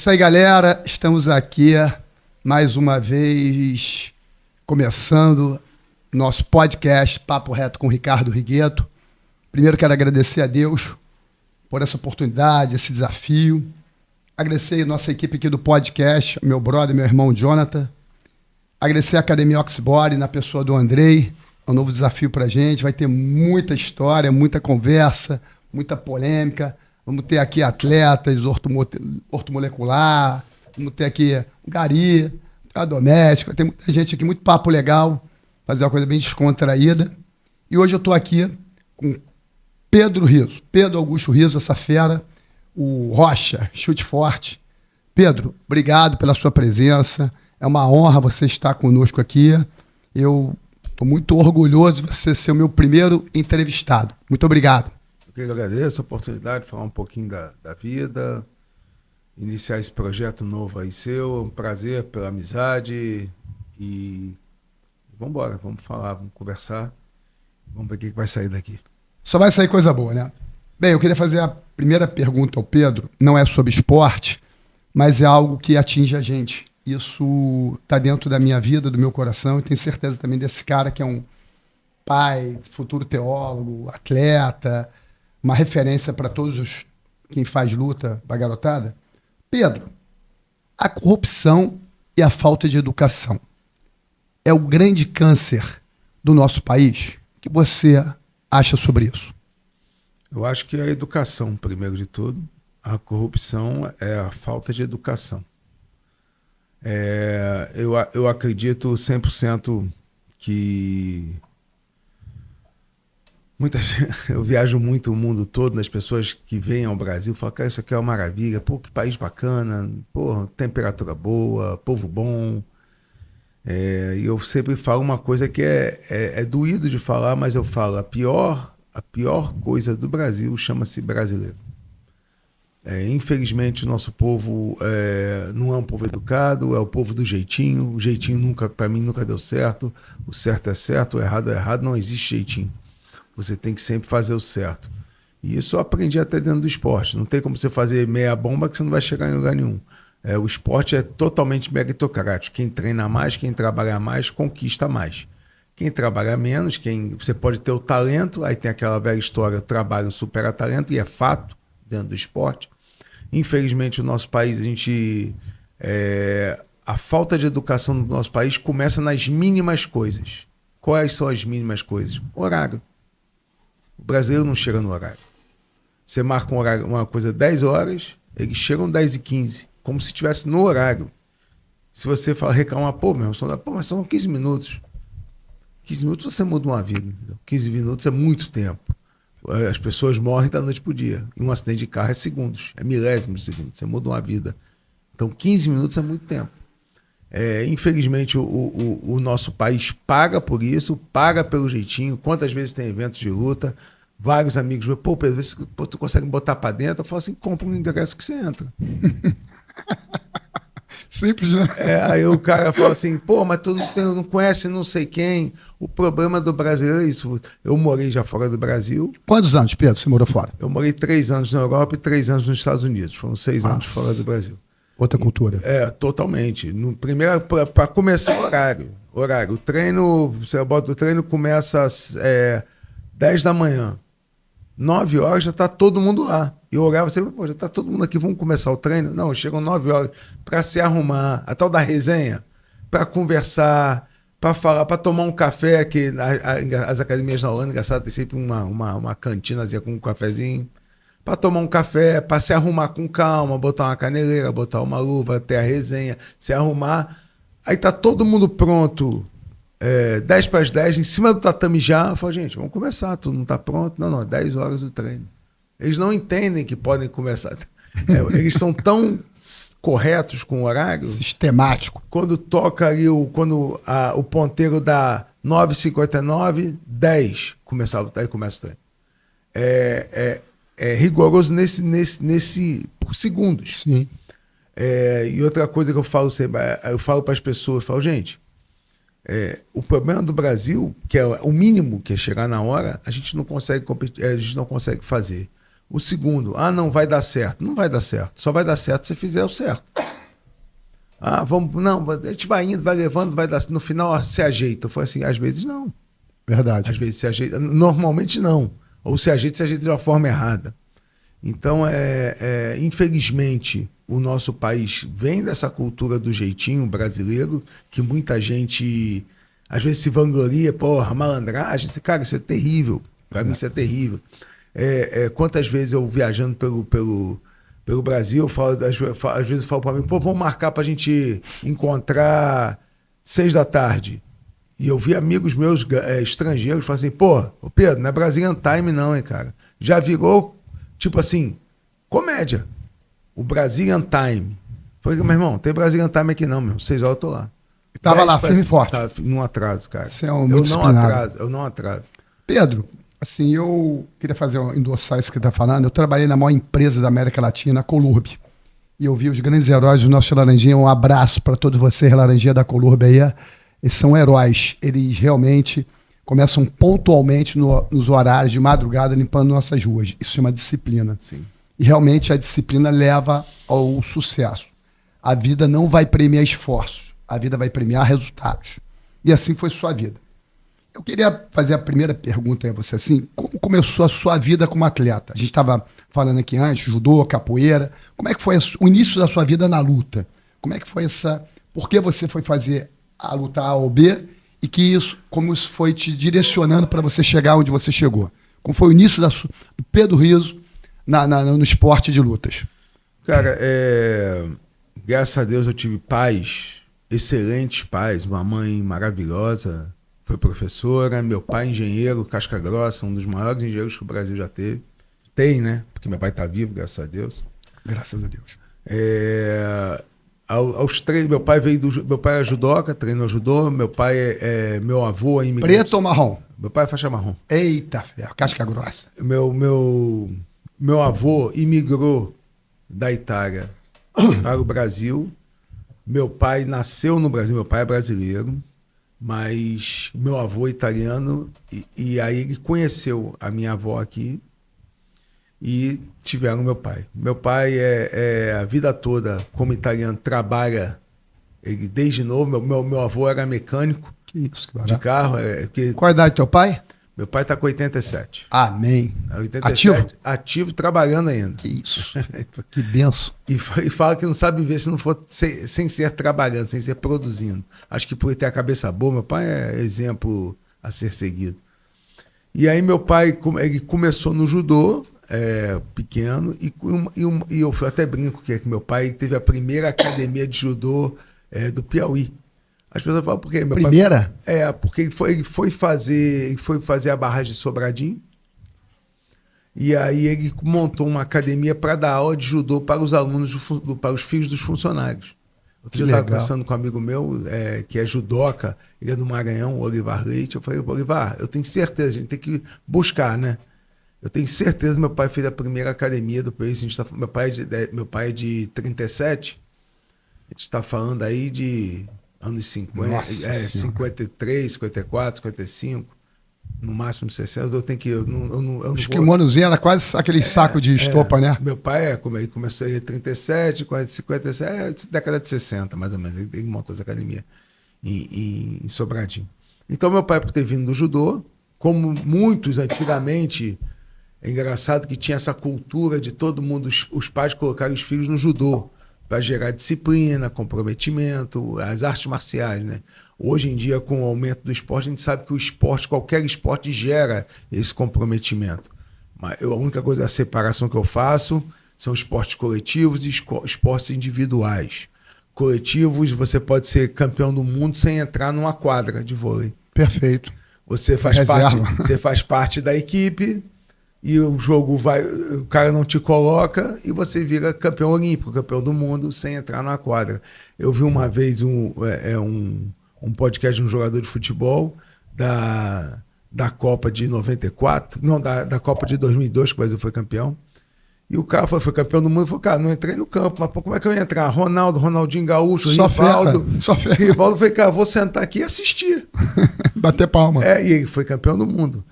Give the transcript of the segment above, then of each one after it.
Isso aí, galera. Estamos aqui mais uma vez começando nosso podcast Papo Reto com Ricardo Rigueto. Primeiro quero agradecer a Deus por essa oportunidade, esse desafio. Agradecer a nossa equipe aqui do podcast, meu brother, meu irmão Jonathan. Agradecer a Academia Oxbody na pessoa do Andrei. É um novo desafio pra gente. Vai ter muita história, muita conversa, muita polêmica. Vamos ter aqui atletas, ortomolecular, vamos ter aqui um gari, a doméstica, tem muita gente aqui, muito papo legal, fazer uma coisa bem descontraída. E hoje eu estou aqui com Pedro Rizzo, Pedro Augusto Rizzo, essa fera, o Rocha, chute forte. Pedro, obrigado pela sua presença, é uma honra você estar conosco aqui. Eu estou muito orgulhoso de você ser o meu primeiro entrevistado. Muito obrigado. Eu agradeço a oportunidade de falar um pouquinho da vida, iniciar esse projeto novo aí seu, é um prazer pela amizade e vamos embora, vamos falar, vamos conversar, vamos ver o que vai sair daqui. Só vai sair coisa boa, né? Bem, eu queria fazer a primeira pergunta ao Pedro, não é sobre esporte, mas é algo que atinge a gente. Isso está dentro da minha vida, do meu coração, e tenho certeza também desse cara que é um pai, futuro teólogo, atleta, uma referência para todos quem faz luta da garotada. Pedro, a corrupção e a falta de educação é o grande câncer do nosso país? O que você acha sobre isso? Eu acho que a educação, primeiro de tudo, a corrupção é a falta de educação. Eu acredito 100% que eu viajo muito o mundo todo, nas pessoas que vêm ao Brasil, falam, cara, isso aqui é uma maravilha, pô, que país bacana, pô, temperatura boa, povo bom. E eu sempre falo uma coisa que é doído de falar, mas eu falo, a pior coisa do Brasil chama-se brasileiro. Infelizmente, o nosso povo não é um povo educado, é o povo do jeitinho. O jeitinho, para mim, nunca deu certo. O certo é certo, o errado é errado, não existe jeitinho. Você tem que sempre fazer o certo. E isso eu aprendi até dentro do esporte. Não tem como você fazer meia bomba que você não vai chegar em lugar nenhum. O esporte é totalmente meritocrático. Quem treina mais, quem trabalha mais, conquista mais. Quem trabalha menos, você pode ter o talento, aí tem aquela velha história, o trabalho supera talento, e é fato dentro do esporte. Infelizmente, o nosso país, a falta de educação no nosso país começa nas mínimas coisas. Quais são as mínimas coisas? Horário. O brasileiro não chega no horário. Você marca um horário, uma coisa 10 horas, eles chegam 10h15, como se estivesse no horário. Se você reclamar, mas são 15 minutos. 15 minutos você muda uma vida. Entendeu? 15 minutos é muito tempo. As pessoas morrem da noite pro dia. E um acidente de carro é segundos, é milésimos de segundos. Você muda uma vida. Então 15 minutos é muito tempo. Infelizmente o nosso país paga por isso, paga pelo jeitinho. Quantas vezes tem eventos de luta, vários amigos meus, pô, Pedro, tu consegue botar pra dentro? Eu falo assim, compra um ingresso que você entra. Simples, né? Aí o cara fala assim, pô, mas tu não conhece não sei quem. O problema do brasileiro é isso. Eu morei já fora do Brasil. Quantos anos, Pedro, você morou fora? Eu morei 3 anos na Europa e 3 anos nos Estados Unidos. Foram 6 anos fora do Brasil. Outra cultura. Totalmente. Primeiro, para começar o horário. O treino, você bota o treino, começa às 10 da manhã. 9 horas já está todo mundo lá. E eu olhava sempre, pô, já está todo mundo aqui, vamos começar o treino? Não, chegam 9 horas para se arrumar, a tal da resenha, para conversar, para falar, para tomar um café, que as academias na Holanda, engraçado, tem sempre uma cantinazinha com um cafezinho. Para tomar um café, para se arrumar com calma, botar uma caneleira, botar uma luva, ter a resenha, se arrumar. Aí tá todo mundo pronto, 10 para as 10, em cima do tatame já. Eu falo, gente, vamos começar, tu não tá pronto? Não, 10 horas do treino. Eles não entendem que podem começar. Eles são tão corretos com o horário. Sistemático. Quando toca ali, quando o ponteiro dá 9h59, 10, aí começa o treino. É rigoroso por segundos. Sim. E outra coisa que eu falo sempre, eu falo para as pessoas, eu falo, gente, o problema do Brasil, que é o mínimo, que é chegar na hora, a gente não consegue competir, a gente não consegue fazer. O segundo, não vai dar certo. Não vai dar certo. Só vai dar certo se você fizer o certo. A gente vai indo, vai levando, vai dar. No final se ajeita. Foi assim, às vezes não. Verdade. Às vezes se ajeita. Normalmente não. Ou se ajeita de uma forma errada. Então, infelizmente, o nosso país vem dessa cultura do jeitinho brasileiro, que muita gente, às vezes, se vangloria, malandragem. Cara, isso é terrível. Para mim, isso é terrível. Quantas vezes eu viajando pelo Brasil, às vezes eu falo para mim, vamos marcar para a gente encontrar 6 da tarde. E eu vi amigos meus estrangeiros falar assim, Pedro, não é Brazilian Time não, hein, cara. Já virou, tipo assim, comédia. O Brazilian Time. Falei, meu irmão, tem Brazilian Time aqui não, meu. 6 horas eu tô lá. Tava lá, firme e forte. Não atraso, cara. Você é muito disciplinado. Eu não atraso. Pedro, assim, eu queria endossar isso que você está falando. Eu trabalhei na maior empresa da América Latina, a Colurb. E eu vi os grandes heróis do nosso Laranjinha. Um abraço para todos vocês, Laranjinha da Colurb aí. Eles são heróis. Eles realmente começam pontualmente nos horários de madrugada limpando nossas ruas. Isso chama disciplina. Sim. E realmente a disciplina leva ao sucesso. A vida não vai premiar esforços. A vida vai premiar resultados. E assim foi sua vida. Eu queria fazer a primeira pergunta a você, assim, como começou a sua vida como atleta? A gente estava falando aqui antes, judô, capoeira. Como é que foi o início da sua vida na luta? Como é que foi por que você foi fazer a luta A ou B e como isso foi te direcionando para você chegar onde você chegou? Como foi o início do Pedro Rizzo no esporte de lutas? Cara, graças a Deus eu tive pais, excelentes pais, uma mãe maravilhosa, foi professora, meu pai engenheiro, casca grossa, um dos maiores engenheiros que o Brasil já teve. Tem, né? Porque meu pai está vivo, graças a Deus. Graças a Deus. Aos 3, meu pai é judoca, treinou judô, meu pai meu avô é imigrante. Preto ou marrom? Meu pai é faixa marrom. Eita ferro, casca grossa. Meu avô imigrou da Itália para o Brasil. Meu pai nasceu no Brasil, meu pai é brasileiro, mas meu avô é italiano, e aí ele conheceu a minha avó aqui e tiveram meu pai. Meu pai a vida toda, como italiano, trabalha, ele desde novo, meu avô era mecânico de carro. Qual a idade do teu pai? Meu pai está com 87. Amém. 87, ativo, trabalhando ainda. Que isso. Que benção. E fala que não sabe viver se não for sem ser trabalhando, sem ser produzindo. Acho que por ter a cabeça boa, meu pai é exemplo a ser seguido. E aí meu pai, ele começou no judô, pequeno, e eu até brinco que meu pai teve a primeira academia de judô do Piauí. As pessoas falam, por quê? Primeira? Porque ele foi fazer a barragem de Sobradinho, e aí ele montou uma academia para dar aula de judô para os alunos, para os filhos dos funcionários. Outro dia eu estava conversando com um amigo meu, que é judoca, ele é do Maranhão, o Olivar Leite. Eu falei, Olivar, eu tenho certeza, a gente tem que buscar, né? Eu tenho certeza que meu pai fez a primeira academia do país. Meu pai é de 37, a gente está falando aí de anos 50, Nossa 53, 54, 55, no máximo 60. Eu tenho que. Os kimonozinhos era quase aquele saco de estopa, né? Meu pai, como ele começou em 37, 57, década de 60, mais ou menos. Ele montou essa academia em Sobradinho. Então, meu pai, por ter vindo do judô, como muitos antigamente, é engraçado que tinha essa cultura de todo mundo, os pais colocarem os filhos no judô, para gerar disciplina, comprometimento, as artes marciais, né? Hoje em dia, com o aumento do esporte, a gente sabe que o esporte, qualquer esporte, gera esse comprometimento. Mas a única coisa, a separação que eu faço são esportes coletivos e esportes individuais. Coletivos, você pode ser campeão do mundo sem entrar numa quadra de vôlei. Perfeito. Você faz parte da equipe, e o jogo o cara não te coloca e você vira campeão olímpico, campeão do mundo, sem entrar na quadra. Eu vi uma vez um podcast de um jogador de futebol da Copa de 94, não, da Copa de 2002, que o Brasil foi campeão. E o cara foi campeão do mundo e falou, cara, não entrei no campo, mas como é que eu ia entrar? Ronaldinho Gaúcho, Rivaldo. Rivaldo foi, cara, vou sentar aqui e assistir. Bater palma. E ele foi campeão do mundo.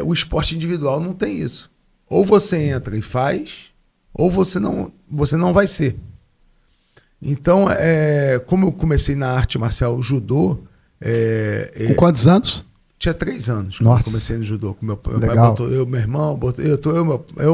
O esporte individual não tem isso. ou você entra e faz, ou você não vai ser. Então, como eu comecei na arte marcial judô... Com quantos anos? Tinha 3 anos quando Nossa. eu comecei no judô. Com meu pai Legal. botou eu, meu irmão,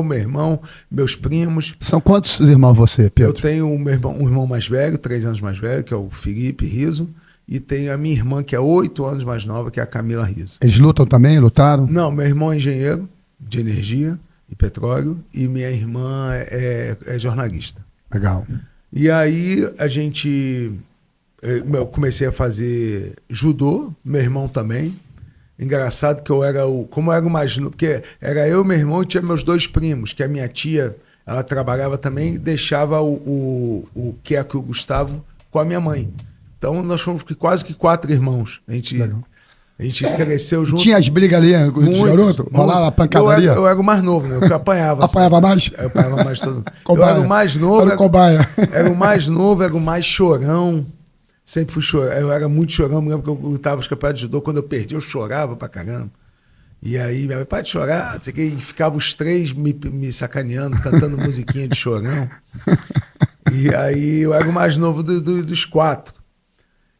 meu irmão, meus primos. São quantos irmãos você, Pedro? Eu tenho um irmão mais velho, 3 anos mais velho, que é o Felipe Riso. E tenho a minha irmã, que é 8 anos mais nova, que é a Camila Riso. Eles lutam também? Lutaram? Não, meu irmão é engenheiro de energia e petróleo. E minha irmã é jornalista. Legal. E aí eu comecei a fazer judô, meu irmão também. Engraçado que como eu era o mais novo, porque era eu, meu irmão e tinha meus 2 primos, que a minha tia, ela trabalhava também e deixava o Queco e o Gustavo com a minha mãe. Então nós fomos quase que 4 irmãos. A gente cresceu junto. Tinha as brigas ali com os garotos? Rolava a pancadaria? Eu era o mais novo, né? Eu apanhava. Apanhava mais? Eu apanhava mais todo. Cobaia. Eu era o mais novo. Era o cobaia. Era o mais novo, era o mais chorão. Sempre fui chorão. Eu era muito chorão, lembro que eu lutava os campeonatos de judô. Quando eu perdi, eu chorava pra caramba. E aí, minha mãe, para de chorar. E ficava os 3 me sacaneando, cantando musiquinha de chorão. E aí, eu era o mais novo dos 4.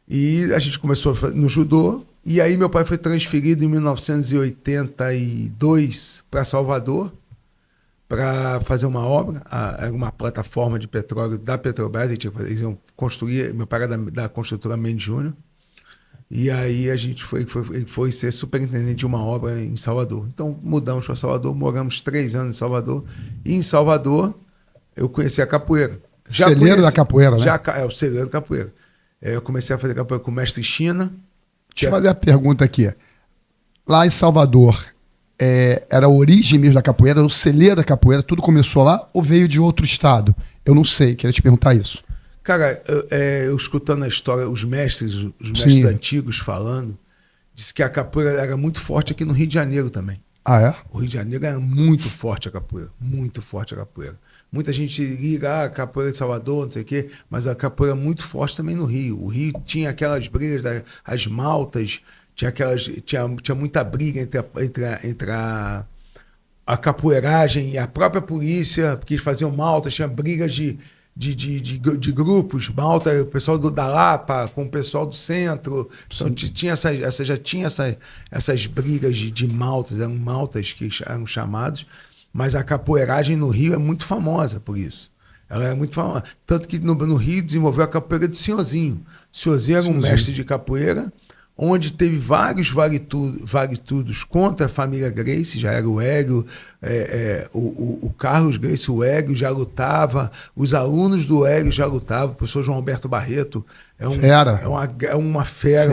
E a gente começou no judô. E aí, meu pai foi transferido em 1982 para Salvador para fazer uma obra. Era uma plataforma de petróleo da Petrobras. Eles iam construir. Meu pai era da construtora Mendes Júnior. E aí a gente foi ser superintendente de uma obra em Salvador. Então mudamos para Salvador, moramos 3 anos em Salvador. E em Salvador eu conheci a capoeira. Celeiro da capoeira, né? O celeiro da capoeira. Eu comecei a fazer capoeira com o mestre China. Deixa eu fazer a pergunta aqui. Lá em Salvador, era a origem mesmo da capoeira, era o celeiro da capoeira, tudo começou lá ou veio de outro estado? Eu não sei, queria te perguntar isso. Cara, eu escutando a história, os mestres antigos falando, disse que a capoeira era muito forte aqui no Rio de Janeiro também. Ah, é? O Rio de Janeiro era muito forte a capoeira, muito forte a capoeira. Muita gente liga a capoeira de Salvador, não sei o quê, mas a capoeira é muito forte também no Rio. O Rio tinha aquelas brigas, as maltas, tinha muita briga entre a capoeiragem e a própria polícia, porque eles faziam maltas, tinha brigas de grupos, malta, o pessoal da Lapa com o pessoal do centro. Então já tinha essas brigas de maltas, eram maltas que eram chamados, mas a capoeiragem no Rio é muito famosa por isso. Ela é muito famosa. Tanto que no Rio desenvolveu a capoeira de Senhorzinho. Senhorzinho era um mestre de capoeira, onde teve vários varitudos contra a família Gracie. Já era o Hélio, o Carlos Gracie, o Hélio já lutava, os alunos do Hélio já lutavam, o professor João Alberto Barreto é uma fera.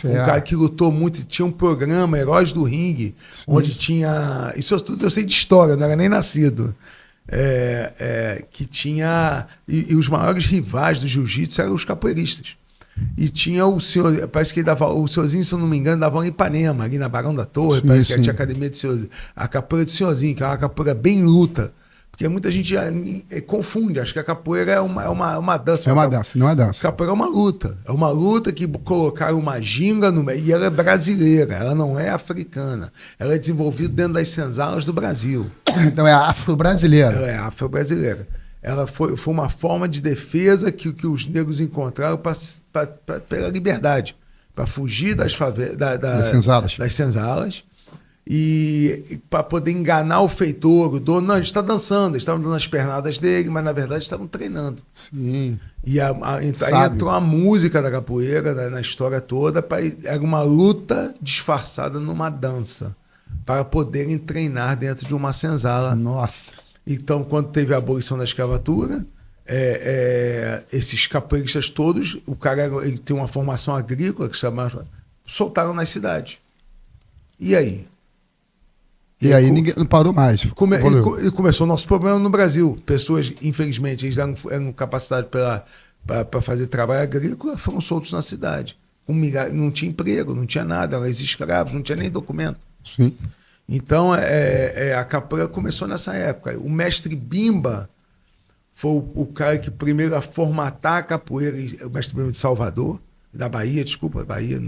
Um cara que lutou muito, tinha um programa, Heróis do Ringue, onde tinha... Isso tudo eu sei de história, não era nem nascido. Que tinha... E os maiores rivais do jiu-jitsu eram os capoeiristas. E tinha o senhor, parece que ele dava, o senhorzinho, se eu não me engano, dava um Ipanema, ali na Barão da Torre, parece que tinha academia de senhorzinho, a capoeira de senhorzinho, que é uma capoeira bem luta, porque muita gente confunde, acha que a capoeira é uma dança. É uma dança, não é dança. A capoeira é uma luta que colocaram uma ginga no meio, e ela é brasileira, ela não é africana, ela é desenvolvida dentro das senzalas do Brasil. Então é afro-brasileira. Ela é afro-brasileira. Ela foi uma forma de defesa que os negros encontraram pela liberdade, para fugir das senzalas e para poder enganar o feitor, o dono. Não, a gente está dançando, eles estavam dando as pernadas dele, mas na verdade estavam treinando. Sim. E aí entrou a música da capoeira na história toda, era uma luta disfarçada numa dança, para poderem treinar dentro de uma senzala. Nossa! Então, quando teve a abolição da escravatura, esses capoeiristas todos, o cara ele tem uma formação agrícola, que soltaram nas cidades. E aí? E aí ninguém não parou mais. E começou o nosso problema no Brasil. Pessoas, infelizmente, eles eram capacitados para fazer trabalho agrícola, foram soltos na cidade. Não tinha emprego, não tinha nada, eram escravos, não tinha nem documento. Sim. Então, a capoeira começou nessa época. O mestre Bimba foi o cara que primeiro a formatar a capoeira, o mestre Bimba de Salvador, da Bahia, desculpa, Bahia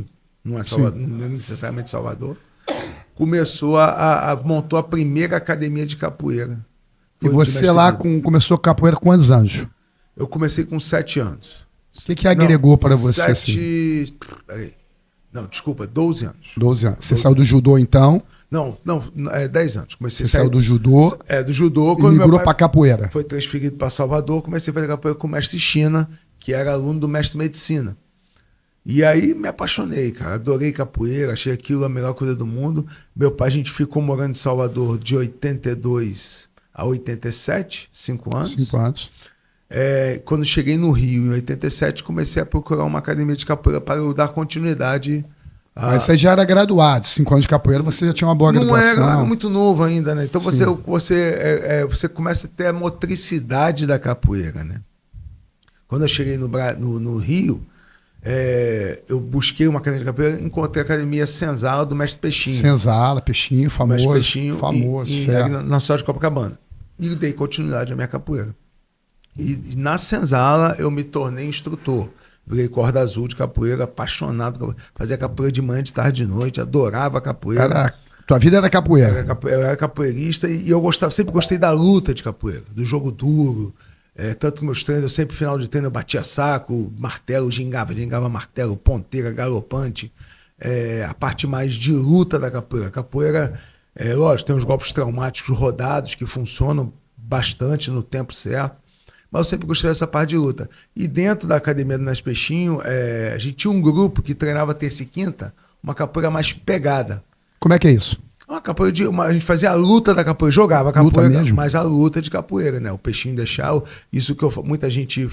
não é Salvador, não é necessariamente Salvador, montou a primeira academia de capoeira. E você lá começou capoeira com quantos anos? Eu comecei com 7 anos. O que agregou para você? 12 anos. 12 anos. Você saiu do judô então? Não, 10 anos. Comecei Você saiu do judô? Do judô. E migrou para capoeira. Foi transferido para Salvador, comecei a fazer capoeira com o mestre China, que era aluno do mestre Medicina. E aí me apaixonei, cara. Adorei capoeira, achei aquilo a melhor coisa do mundo. Meu pai, a gente ficou morando em Salvador de 82 a 87, 5 anos. 5 anos. Quando cheguei no Rio, em 87, comecei a procurar uma academia de capoeira para eu dar continuidade. Mas você já era graduado, 5 anos de capoeira, você já tinha uma boa graduação. Não era muito novo ainda, né? Então você começa a ter a motricidade da capoeira, né? Quando eu cheguei no Rio, eu busquei uma academia de capoeira, encontrei a academia Senzala do mestre Peixinho. Senzala, Peixinho, famoso. Mestre Peixinho, famoso. Na cidade de Copacabana. E dei continuidade à minha capoeira. E na Senzala eu me tornei instrutor. Virei corda azul de capoeira, apaixonado. Fazia capoeira de manhã, de tarde, de noite. Adorava capoeira. Tua vida era capoeira? Eu era capoeirista e eu sempre gostei da luta de capoeira, do jogo duro. Tanto que meus treinos, sempre final de treino eu batia saco, martelo, gingava martelo, ponteira, galopante. A parte mais de luta da capoeira. A capoeira, lógico, tem uns golpes traumáticos rodados que funcionam bastante no tempo certo. Mas eu sempre gostei dessa parte de luta. E dentro da academia do Mestre Peixinho, a gente tinha um grupo que treinava terça e quinta, uma capoeira mais pegada. Como é que é isso? Uma capoeira a gente fazia a luta da capoeira, jogava a capoeira, mas a luta de capoeira, né? O Peixinho deixava, isso que muita gente...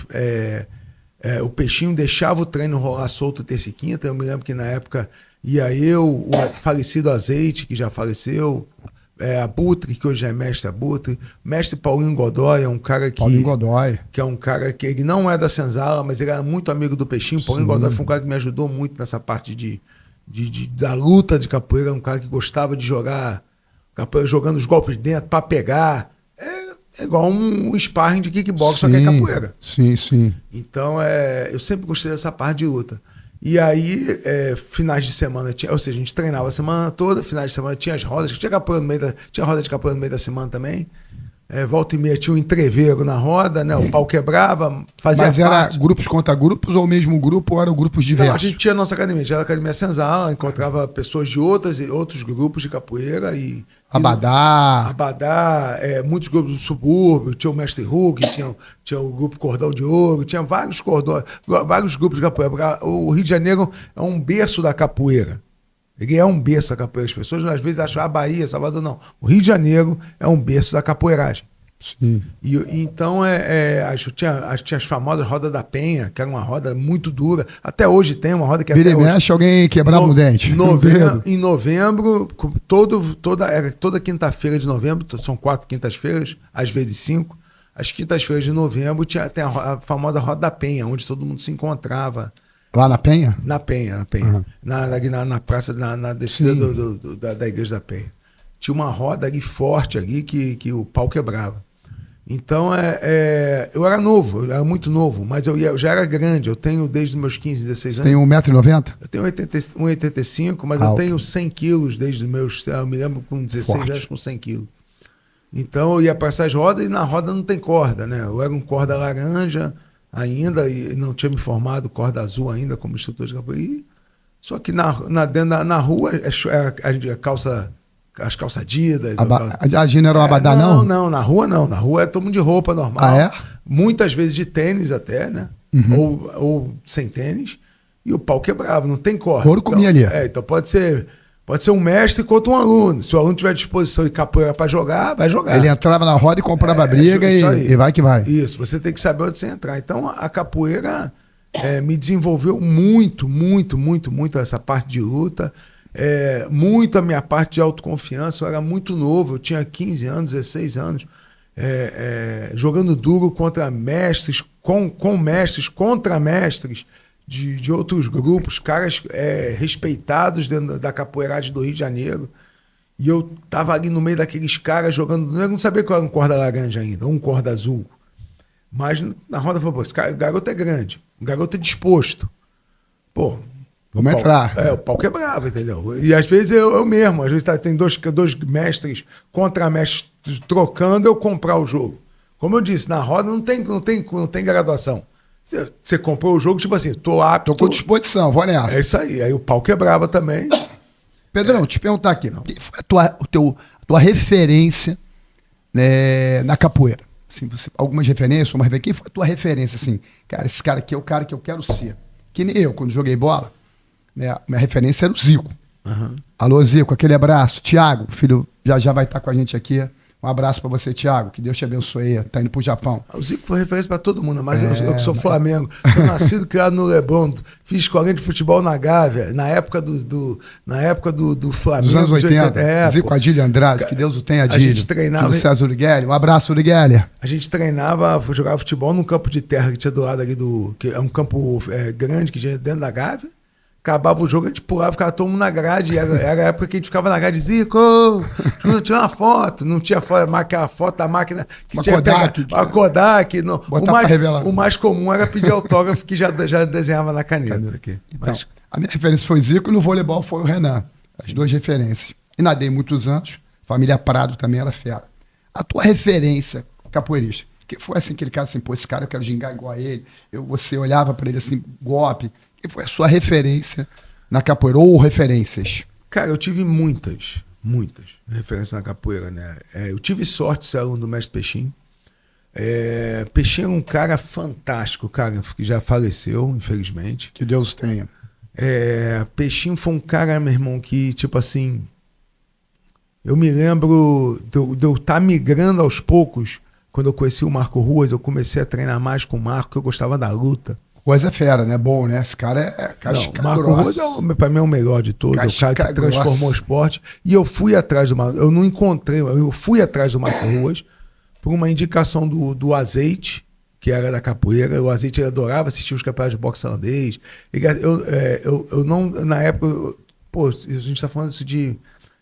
o Peixinho deixava o treino rolar solto terça e quinta. Eu me lembro que na época ia o falecido Azeite, que já faleceu... Abutre, que hoje é mestre Abutre, mestre Paulinho Godoy, é um cara que... Paulinho Godoy. Que é um cara que ele não é da Senzala, mas ele era muito amigo do Peixinho. Paulinho Godoy foi um cara que me ajudou muito nessa parte da luta de capoeira, um cara que gostava de jogar capoeira, jogando os golpes dentro para pegar. É igual um sparring de kickbox, só que é capoeira. Sim. Então, eu sempre gostei dessa parte de luta. E aí, finais de semana, ou seja, a gente treinava a semana toda, finais de semana tinha as rodas, tinha roda de capoeira no meio da semana também. Volta e meia tinha um entreveiro na roda, né? O pau quebrava, fazia Mas era grupos contra grupos ou mesmo grupo ou eram grupos diversos? Não, a gente tinha a nossa academia, tinha a Academia Senzala, encontrava pessoas de outros grupos de capoeira e... Abadá, muitos grupos do subúrbio, tinha o Mestre Hulk, tinha o grupo Cordão de Ouro, tinha vários grupos de capoeira. O Rio de Janeiro é um berço da capoeira. Ele é um berço da capoeira. As pessoas às vezes acham a Bahia, Salvador, não. O Rio de Janeiro é um berço da capoeiragem. Sim. Então, tinha as famosas rodas da Penha, que era uma roda muito dura. Até hoje tem uma roda que Vira e mexe, alguém quebrava um dente. Em novembro, toda quinta-feira de novembro, são 4 quintas-feiras, às vezes 5. As quintas-feiras de novembro tem a famosa roda da Penha, onde todo mundo se encontrava. Lá na Penha? Na Penha. Uhum. Na praça, na descida da igreja da Penha. Tinha uma roda ali forte ali que o pau quebrava. Então, eu era novo, eu era muito novo, mas eu já era grande. Eu tenho desde os meus 15, 16 anos. Você tem 1,90 m? Eu tenho 1,85 m, mas eu tenho 100 quilos desde os meus... Eu me lembro com 16 anos com 100 quilos. Então, eu ia para essas rodas e na roda não tem corda, né? Eu era um corda laranja ainda e não tinha me formado corda azul ainda como instrutor de capoeira. Só que na rua a calça... As calças Adidas. A Gina era o Abadá, não? Não, na rua não. Na rua é todo mundo de roupa normal. Ah, é? Muitas vezes de tênis até, né? Uhum. Ou sem tênis. E o pau quebrava, não tem corda. Couro comia ali. Então pode ser um mestre contra um aluno. Se o aluno tiver disposição e capoeira para jogar, vai jogar. Ele entrava na roda e comprava briga e vai que vai. Isso, você tem que saber onde você entrar. Então a capoeira me desenvolveu muito essa parte de luta. Muito a minha parte de autoconfiança. Eu era muito novo, eu tinha 15 anos, 16 anos, jogando duro contra mestres, com mestres, contra mestres de outros grupos, caras respeitados dentro da capoeiragem do Rio de Janeiro. E eu tava ali no meio daqueles caras jogando. Eu não sabia que eu era um corda laranja ainda, um corda azul. Mas na roda eu falei, esse garoto é grande, o garoto é disposto. Vamos entrar. O pau quebrava, entendeu? E às vezes eu mesmo, às vezes tem dois mestres, contramestres trocando, eu comprar o jogo. Como eu disse, na roda não tem graduação. Você comprou o jogo, tipo assim, tô apto. Tô com disposição, vou nessa. É isso aí. Aí o pau quebrava também. Pedrão, te perguntar aqui. Quem foi a tua referência, né, na capoeira? Assim, algumas referências, quem foi a tua referência, assim? Cara, esse cara aqui é o cara que eu quero ser. Que nem eu, quando joguei bola, né, minha referência era o Zico. Uhum. Alô, Zico, aquele abraço. Tiago, filho, já vai estar com a gente aqui. Um abraço pra você, Thiago. Que Deus te abençoe. Tá indo pro Japão. O Zico foi referência pra todo mundo, mas eu que sou Flamengo. Sou nascido, criado no Leblon. Fiz escolinha de futebol na Gávea, na época do Flamengo. Dos anos 80. Zico, Adílio Andrade, que Deus o tenha, Adílio. A gente treinava. Do César Urigueli. Um abraço, Urigueli. A gente treinava, jogava futebol num campo de terra que tinha do lado ali que é um campo grande que tinha dentro da Gávea. Acabava o jogo, a gente pulava, ficava todo mundo na grade. Era a época que a gente ficava na grade, Zico, tinha uma foto, não tinha foto, aquela foto da máquina que tinha Kodak, a Kodak. Não. O mais comum era pedir autógrafo que já desenhava na caneta. Aqui. Então, a minha referência foi o Zico e no voleibol foi o Renan. As duas referências. E nadei muitos anos, família Prado também era fera. A tua referência capoeirista, que foi assim, aquele cara assim, pô, esse cara eu quero gingar igual a ele. Você olhava para ele assim, golpe. Quem foi a sua referência na capoeira? Ou referências? Cara, eu tive muitas referências na capoeira, né? Eu tive sorte de ser aluno do mestre Peixinho. Peixinho é um cara fantástico, cara, que já faleceu, infelizmente. Que Deus tenha. Peixinho foi um cara, meu irmão, que, tipo assim... Eu me lembro de eu estar migrando aos poucos. Quando eu conheci o Marco Ruas, eu comecei a treinar mais com o Marco, que eu gostava da luta. Coisa fera, né? Bom, né? Esse cara é casca Marco Ruas pra mim é o melhor de todos. É o cara que transformou o esporte. E eu fui atrás do Marco. Eu não encontrei, eu fui atrás do Marco Ruas por uma indicação do Azeite, que era da capoeira. O Azeite adorava assistir os campeonatos de boxe holandês. Eu não, na época, pô, a gente está falando isso de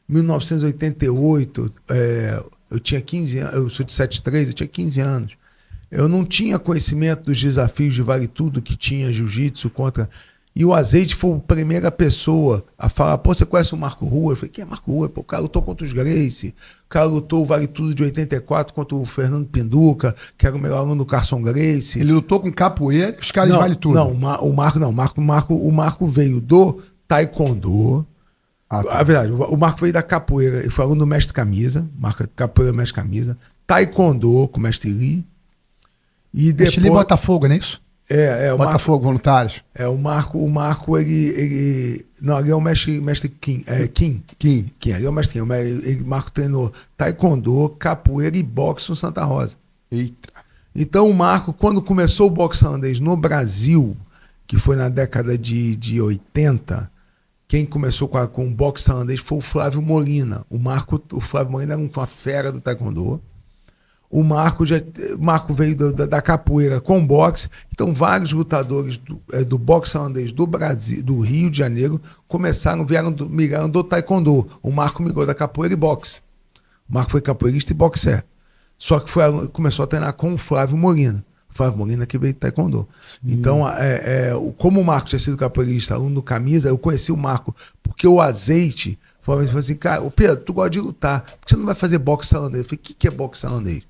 1988. Eu tinha 15 anos, eu sou de 73, eu tinha 15 anos. Eu não tinha conhecimento dos desafios de vale tudo que tinha jiu-jitsu contra... E o Azeite foi a primeira pessoa a falar, pô, você conhece o Marco Rua? Eu falei, quem é Marco Rua? Pô, o cara lutou contra os Gracie, o cara lutou o vale tudo de 84 contra o Fernando Pinduca, que era o melhor aluno do Carson Gracie. Ele lutou com capoeira, os caras de vale tudo. Não, o Marco veio do taekwondo. A verdade, o Marco veio da capoeira, ele foi aluno do mestre Camisa, capoeira mestre Camisa, taekwondo com o mestre Lee. E depois... Chile Botafogo, não é isso? O Botafogo, voluntários. O Marco, ele... Não, ele é o mestre Kim. Kim, ele é o mestre Kim. Marco treinou taekwondo, capoeira e boxe no Santa Rosa. Eita. Então o Marco, quando começou o boxe holandês no Brasil, que foi na década de 80, quem começou com o boxe holandês foi o Flávio Molina. O Flávio Molina era uma fera do taekwondo. O Marco veio da capoeira com boxe. Então, vários lutadores do boxe holandês do Brasil, do Rio de Janeiro, migraram do taekwondo. O Marco migrou da capoeira e boxe. O Marco foi capoeirista e boxer. Só que começou a treinar com o Flávio Molina. O Flávio Molina que veio de taekwondo. Sim. Então, como o Marco tinha sido capoeirista, aluno do Camisa, eu conheci o Marco porque o Azeite falou assim, cara, Pedro, tu gosta de lutar, por que você não vai fazer boxe holandês? Eu falei, o que é boxe holandês?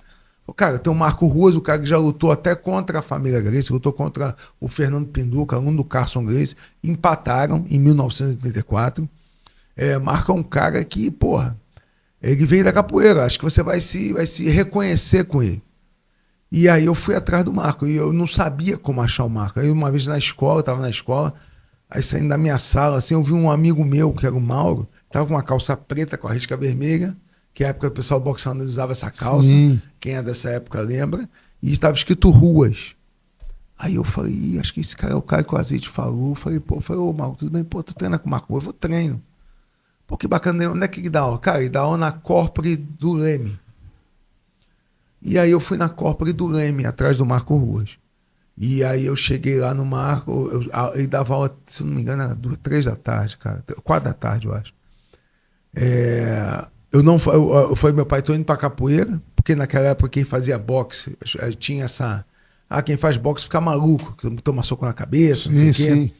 Cara, tem o Marco Ruas, o cara que já lutou até contra a família Gracie, lutou contra o Fernando Pinduca, aluno do Carson Gracie, empataram em 1984. Marco é um cara que, porra, ele veio da capoeira, acho que você vai se reconhecer com ele. E aí eu fui atrás do Marco, e eu não sabia como achar o Marco. Aí uma vez eu estava na escola, aí saindo da minha sala, assim, eu vi um amigo meu, que era o Mauro, estava com uma calça preta com a risca vermelha, que é a época que o pessoal boxeando usava essa calça. Sim. Quem é dessa época lembra. E estava escrito Ruas. Aí eu falei, acho que esse cara é o cara que o Azeite falou. Eu falei, ô Marco, tudo bem? Pô, tu treina com o Marco? Eu vou treino. Pô, que bacana. Onde é que ele dá aula? Cara, ele dá aula na Corpore do Leme. E aí eu fui na Corpore do Leme, atrás do Marco Ruas. E aí eu cheguei lá no Marco, ele dava aula, se eu não me engano, era 3 da tarde, cara. 4 da tarde, eu acho. Eu falei, meu pai, tô indo pra capoeira, porque naquela época quem fazia boxe tinha essa... quem faz boxe fica maluco, que toma soco na cabeça, não sei o quê.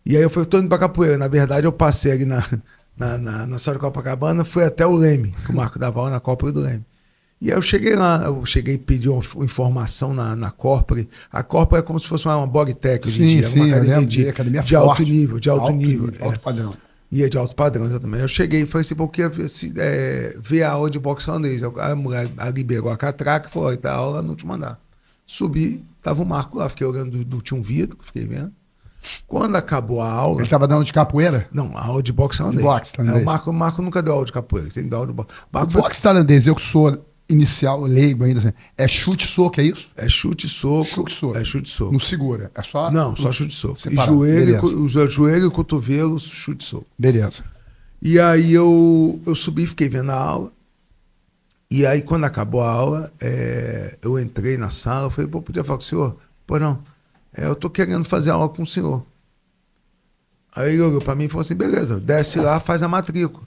E aí eu falei, tô indo pra capoeira. Na verdade, eu passei ali na Sala de Copacabana, fui até o Leme, que o Marco dava aula na Corpore do Leme. E aí eu cheguei lá, e pedi uma informação na Corpore. A Corpore é como se fosse uma Bogtech hoje em dia, uma academia de alto nível, alto padrão. E é de alto padrão, exatamente. Eu cheguei e falei assim, porque ver a aula de boxe holandês. A mulher liberou a catraca e falou, olha, tá a aula no último andar. Subi, tava o Marco lá, fiquei olhando, tinha um vidro, fiquei vendo. Quando acabou a aula... Ele estava dando de capoeira? Não, a aula de boxe holandês. O Marco nunca deu aula de capoeira, ele deu aula de boxe. O boxe tailandês, eu que sou inicial, leigo ainda, assim, é chute e soco, é isso? É chute e soco. Chute e soco. É chute e soco. Não segura, é só... Não, só chute e soco. Separado. E joelho, cotovelo, chute e soco. Beleza. E aí eu subi, fiquei vendo a aula. E aí, quando acabou a aula, eu entrei na sala, falei, pô, podia falar com o senhor? Pô, não, eu tô querendo fazer aula com o senhor. Aí ele olhou pra mim e falou assim, beleza, desce lá, faz a matrícula.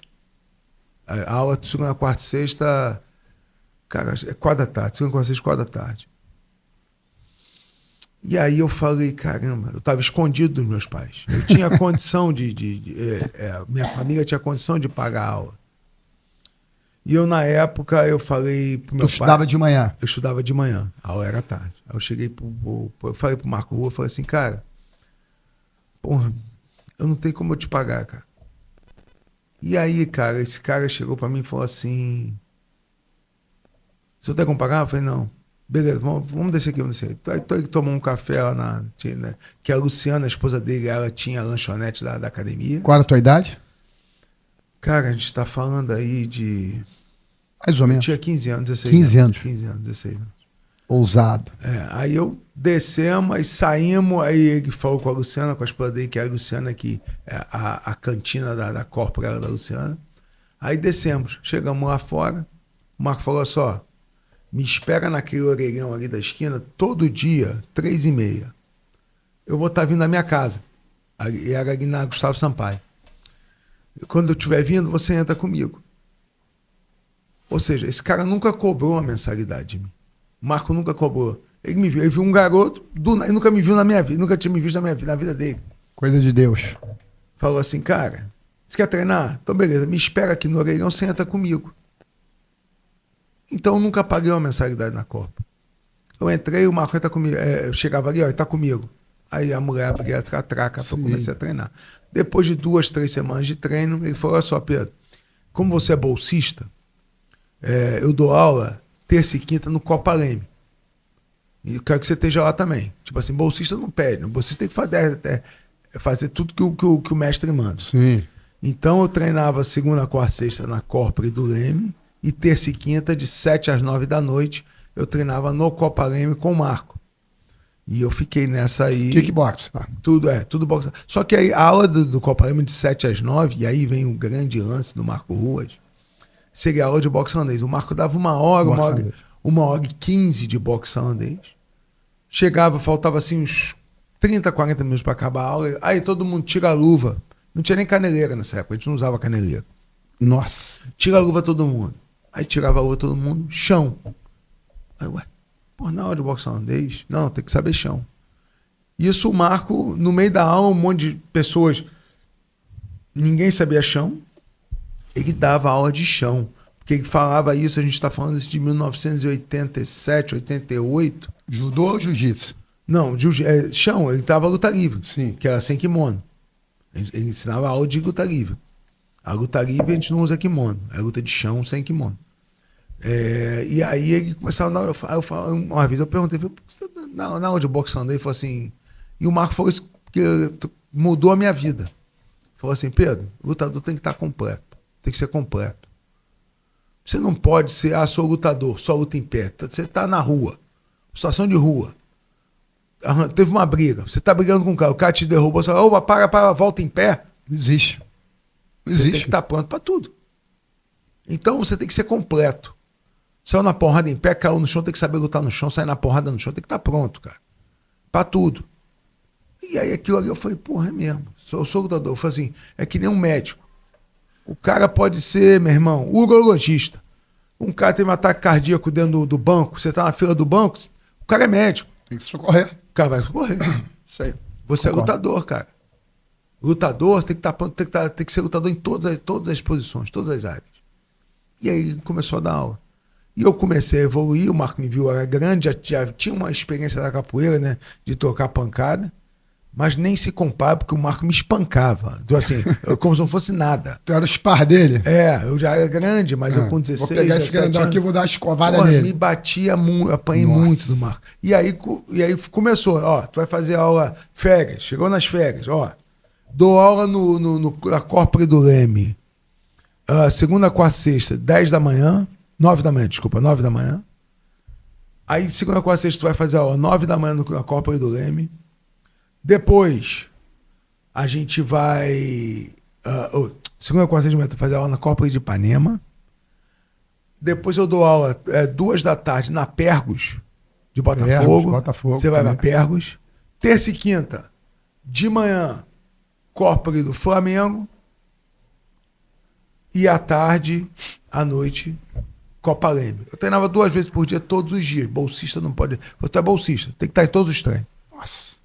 A aula de segunda, quarta e sexta, cara, é 4h, segunda, quarta e sexta, 4h. E aí eu falei, caramba, eu tava escondido dos meus pais. Eu tinha condição minha família tinha condição de pagar a aula. E eu, na época, eu falei pro meu pai... estudava de manhã? Eu estudava de manhã, a aula era tarde. Aí eu cheguei eu falei pro Marco Rua, falei assim, cara, porra, eu não tenho como eu te pagar, cara. E aí, cara, esse cara chegou pra mim e falou assim, você tem como pagar? Eu falei, não. Beleza, vamos descer aqui, vamos descer. Então ele tomou um café lá que a Luciana, a esposa dele, ela tinha a lanchonete da academia. Qual era a tua idade? Cara, a gente tá falando aí de... Mais ou menos. Eu tinha 15 anos, 16 15 anos. 15 anos, 16 anos. Ousado. Aí eu descemos, aí saímos, aí ele falou com a Luciana, com a esposa dele, que é a Luciana, que é a cantina da Corpore era da Luciana. Aí descemos, chegamos lá fora, o Marco falou só, me espera naquele orelhão ali da esquina, todo dia, 3h30. Eu vou estar vindo na minha casa. E era ali na Gustavo Sampaio. Quando eu estiver vindo, você entra comigo. Ou seja, esse cara nunca cobrou uma mensalidade de mim. O Marco nunca cobrou. Ele me viu, ele viu um garoto, ele nunca me viu na minha vida, nunca tinha me visto na vida dele. Coisa de Deus. Falou assim, cara, você quer treinar? Então beleza, me espera aqui no orelhão, você entra comigo. Então eu nunca paguei uma mensalidade na Copa. Eu entrei, o Marco tá comigo, chegava ali, ó, ele tá comigo. Aí a mulher abria a catraca para eu comecei a treinar. Depois de 2, 3 semanas de treino, ele falou, olha só, Pedro, como você é bolsista, eu dou aula terça e quinta no Copa Leme. E eu quero que você esteja lá também. Tipo assim, bolsista não pede, o bolsista tem que fazer tudo que o mestre manda. Sim. Então eu treinava segunda, quarta, sexta na Corpore do Leme, e terça e quinta, de 7 às 9 da noite, eu treinava no Copa Leme com o Marco. E eu fiquei nessa aí... Kickbox. Tudo boxe. Só que aí a aula do Copa Leme de 7 às 9, e aí vem o grande lance do Marco Ruas, seria a aula de boxe holandês. O Marco dava 1h15 de boxe holandês. Chegava, faltava assim uns 30, 40 minutos para acabar a aula. Aí todo mundo tira a luva. Não tinha nem caneleira nessa época, a gente não usava caneleira. Nossa. Tira a luva todo mundo. Aí tirava a luva todo mundo, chão. Aí, ué, pô, na aula de boxe holandês? Não, tem que saber chão. Isso o Marco, no meio da aula, um monte de pessoas, ninguém sabia chão. Ele dava aula de chão. Porque ele falava isso, a gente está falando isso de 1987, 88. Judô ou jiu-jitsu? Não, chão, ele dava luta livre. Sim. Que era sem kimono. Ele ensinava aula de luta livre. A luta livre a gente não usa kimono. É luta de chão sem kimono. E aí ele começava na aula. Uma vez eu perguntei, na aula de boxe holandês, ele falou assim. E o Marco falou isso que mudou a minha vida. Falou assim, Pedro, o lutador tem que estar completo. Tem que ser completo. Você não pode ser, sou lutador, só luta em pé. Você está na rua, situação de rua. Teve uma briga, você está brigando com o cara te derrubou, você fala, para, volta em pé. Não existe. Você tem que estar pronto para tudo. Então você tem que ser completo. Saiu na porrada em pé, caiu no chão, tem que saber lutar no chão, sair na porrada no chão, tem que estar pronto, cara. Para tudo. E aí aquilo ali eu falei, porra, é mesmo. Eu sou lutador. Eu falei assim, é que nem um médico. O cara pode ser, meu irmão, urologista. Um cara tem um ataque cardíaco dentro do banco, você tá na fila do banco, o cara é médico. Tem que socorrer. O cara vai socorrer. Isso aí. Você é lutador, cara. Lutador tem que estar pronto, tem que ser lutador em todas as posições, todas as áreas. E aí ele começou a dar aula. E eu comecei a evoluir, o Marco me viu, era grande, já tinha uma experiência da capoeira, né? De tocar pancada. Mas nem se compara, porque o Marco me espancava. Então, assim, como se não fosse nada. Tu era o spar dele? Eu já era grande, mas eu com 16, vou pegar esse grandão aqui e vou dar uma escovada porra, nele. me batia muito, apanhei muito do Marco. E aí começou, ó, tu vai fazer aula férias, chegou nas férias, ó. Dou aula na Corpore do Leme. Segunda, quarta, sexta, 10 da manhã. 9 da manhã. Aí, segunda, quarta, sexta, tu vai fazer aula 9 da manhã na Corpore do Leme. Depois, a gente vai... segunda, quarta, sexta, tu vai fazer aula na Corpore de Ipanema. Depois eu dou aula 2 da tarde na Pergos, de Botafogo. Você vai pra Pergos. Terça e quinta, de manhã, Corpore do Flamengo. E à tarde, à noite, Copa Leme. Eu treinava 2 vezes por dia, todos os dias. Bolsista não pode... Tu é bolsista, tem que estar em todos os treinos. Nossa.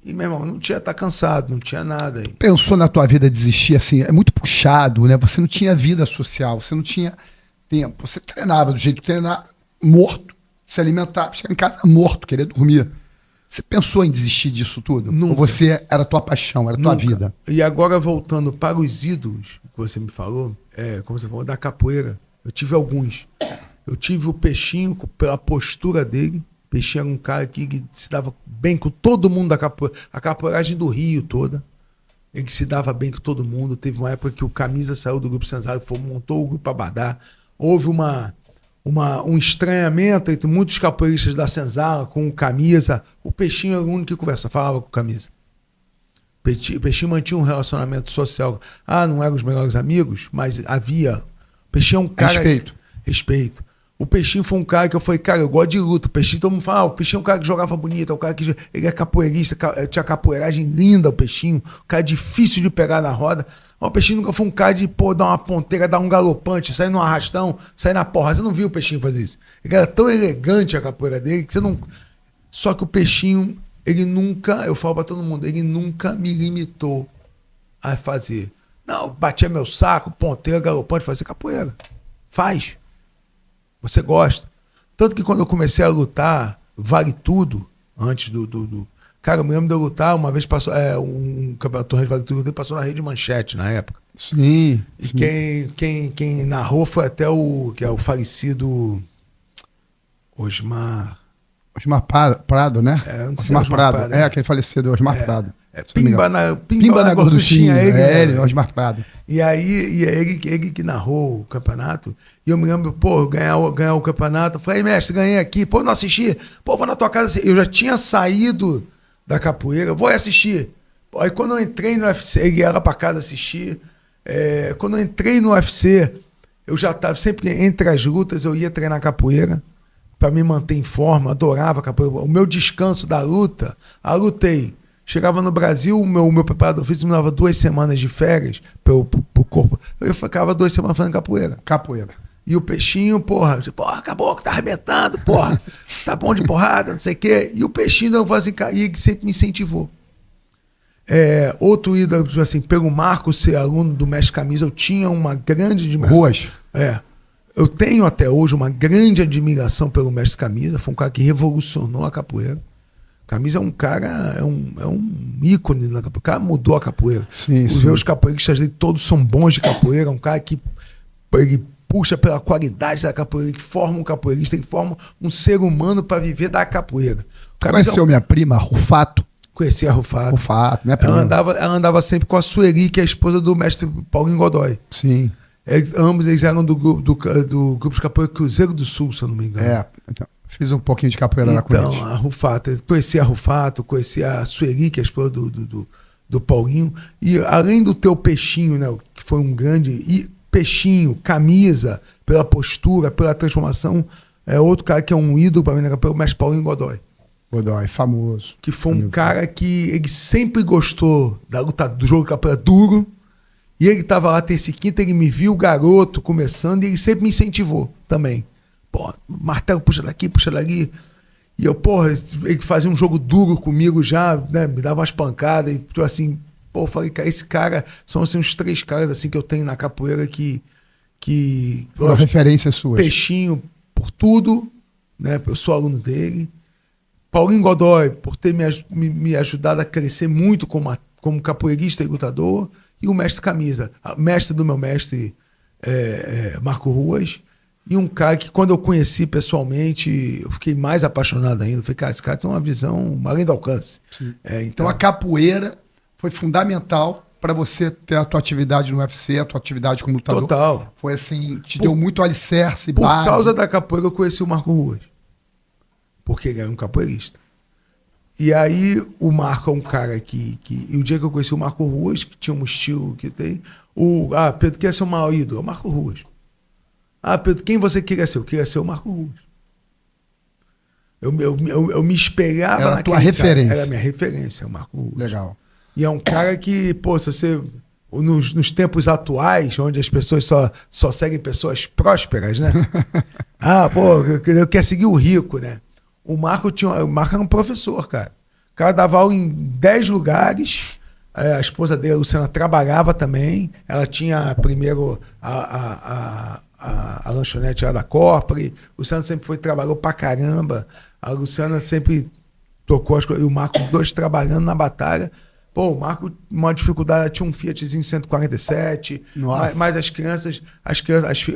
E, meu irmão, não tinha, tá cansado, não tinha nada aí. Pensou na tua vida desistir, assim, é muito puxado, né? Você não tinha vida social, você não tinha tempo. Você treinava do jeito que treinar, morto, se alimentar, chegar em casa morto, querer dormir. Você pensou em desistir disso tudo? Nunca. Ou você era tua paixão, era tua vida? E agora, voltando para os ídolos que você me falou, como você falou, da capoeira, eu tive alguns. Eu tive o Peixinho, pela postura dele. O Peixinho era um cara que se dava bem com todo mundo da capoeira. A capoeiragem do Rio toda. Ele se dava bem com todo mundo. Teve uma época que o Camisa saiu do grupo Senzala, montou o grupo Abadá. Houve um estranhamento entre muitos capoeiristas da Senzala com o Camisa. O Peixinho era o único que falava com o Camisa. O Peixinho mantinha um relacionamento social. Não eram os melhores amigos, mas havia. O Peixinho é um cara... Respeito. O Peixinho foi um cara que eu falei, cara, eu gosto de luta. O Peixinho, todo mundo fala, o Peixinho é um cara que jogava bonito, é um cara que... Ele é capoeirista, tinha capoeiragem linda, o Peixinho. Um cara difícil de pegar na roda. Mas o Peixinho nunca foi um cara de, dar uma ponteira, dar um galopante, sair no arrastão, sair na porra. Você não viu o Peixinho fazer isso. Ele era tão elegante a capoeira dele, que você não... Só que o Peixinho, ele nunca, eu falo pra todo mundo, ele nunca me limitou a fazer. Não, batia meu saco, ponteira, galopante, fazer capoeira. Faz. Você gosta. Tanto que quando eu comecei a lutar, vale tudo, antes do... Cara, eu me lembro de eu lutar, uma vez passou um campeonato de vale tudo, passou na Rede Manchete, na época. Sim. E quem narrou foi até o falecido Osmar Prado, né? Osmar Prado. Aquele falecido Osmar Prado. Pimba na gorduchinha, ele, Osmar Prado. E aí ele que narrou o campeonato. E eu me lembro, ganhar o campeonato. Eu falei, mestre, ganhei aqui. Não assisti. Vou na tua casa. Eu já tinha saído da capoeira, vou assistir. Aí quando eu entrei no UFC, ele ia lá pra casa assistir. Quando eu entrei no UFC, eu já estava sempre entre as lutas, eu ia treinar capoeira para me manter em forma, adorava capoeira. O meu descanso da luta, lutei. Chegava no Brasil, o meu preparador físico me dava 2 semanas de férias pro corpo. Eu ficava 2 semanas fazendo capoeira. E o Peixinho, acabou que tá arrebentando, tá bom de porrada, não sei o quê. E o Peixinho, eu falei assim, e que sempre me incentivou. Outro ídolo, assim, pelo Marco ser aluno do Mestre Camisa, eu tinha uma grande admiração. Ruas. Eu tenho até hoje uma grande admiração pelo Mestre Camisa, foi um cara que revolucionou a capoeira. Camisa é um cara, é um ícone na capoeira. O cara mudou a capoeira. Os meus capoeiristas dele todos são bons de capoeira. É um cara que ele puxa pela qualidade da capoeira, que forma um capoeirista, que forma um ser humano para viver da capoeira. Conheceu minha prima, Rufato? Conheci a Rufato. Minha prima. Ela andava sempre com a Sueli, que é a esposa do mestre Paulinho Godoy. Sim. Ambos eles eram do grupo de capoeira Cruzeiro do Sul, se eu não me engano. Então. Fiz um pouquinho de capoeira lá com eles. Então, a Rufato. Conheci a Rufato, conheci a Sueli, que é a esposa do Paulinho. E além do teu Peixinho, né, que foi um grande... E Peixinho, Camisa, pela postura, pela transformação, outro cara que é um ídolo para mim na capoeira, o mestre Paulinho Godoy. Godoy, famoso. Que foi um cara que ele sempre gostou da luta, do jogo de capoeira duro. E ele estava lá terça e quinta, ele me viu, garoto, começando, e ele sempre me incentivou também. Martelo, puxa daqui, puxa dali. E eu, ele fazia um jogo duro comigo já, né? Me dava umas pancadas, e assim, Pô, eu falei, cara, esse cara, são assim uns 3 caras assim que eu tenho na capoeira que Uma referência sua. Peixinho por tudo, né? Eu sou aluno dele. Paulinho Godoy, por ter me ajudado a crescer muito como capoeirista e lutador. E o mestre Camisa, mestre do meu mestre Marco Ruas. E um cara que, quando eu conheci pessoalmente, eu fiquei mais apaixonado ainda. Falei, cara, esse cara tem uma visão além do alcance. Então a capoeira foi fundamental para você ter a tua atividade no UFC, a tua atividade como lutador. Total. Foi assim, deu muito alicerce, Por base. causa da capoeira eu conheci o Marco Ruas. Porque ele era um capoeirista. E aí o Marco é um cara que e o dia que eu conheci o Marco Ruas, que tinha um estilo que tem, Pedro, quer ser o maior ídolo? É o Marco Ruas. Pedro, quem você queria ser? Eu queria ser o Marco Ruas. Eu me espelhava era a tua referência. Era a minha referência, o Marco Ruas. Legal. E é um cara que, pô, se você... Nos tempos atuais, onde as pessoas só seguem pessoas prósperas, né? Eu quero seguir o rico, né? O Marco era um professor, cara. O cara dava aula em 10 lugares. A esposa dele, a Luciana, trabalhava também. Ela tinha primeiro a lanchonete lá da Corpore. O Luciano sempre trabalhou pra caramba. A Luciana sempre tocou as coisas. E o Marco, os dois trabalhando na batalha. Pô, o Marco, uma dificuldade, tinha um Fiatzinho 147. Mas as crianças,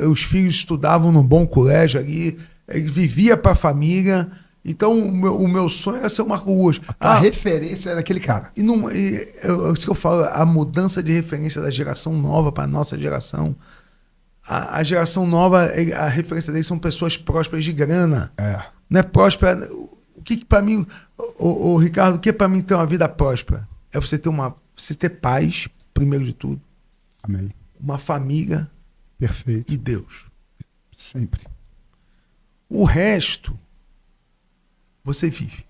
os filhos estudavam num bom colégio ali. Ele vivia pra família. Então, o meu sonho era ser o Marco Ruas. A referência era aquele cara. Isso que eu falo, a mudança de referência da geração nova para a nossa geração. A geração nova, a referência deles são pessoas prósperas de grana. Não é próspera. O que para mim, Ricardo, o que para mim ter uma vida próspera? É você ter paz, primeiro de tudo. Amém. Uma família. Perfeito. E Deus. Sempre. O resto, você vive.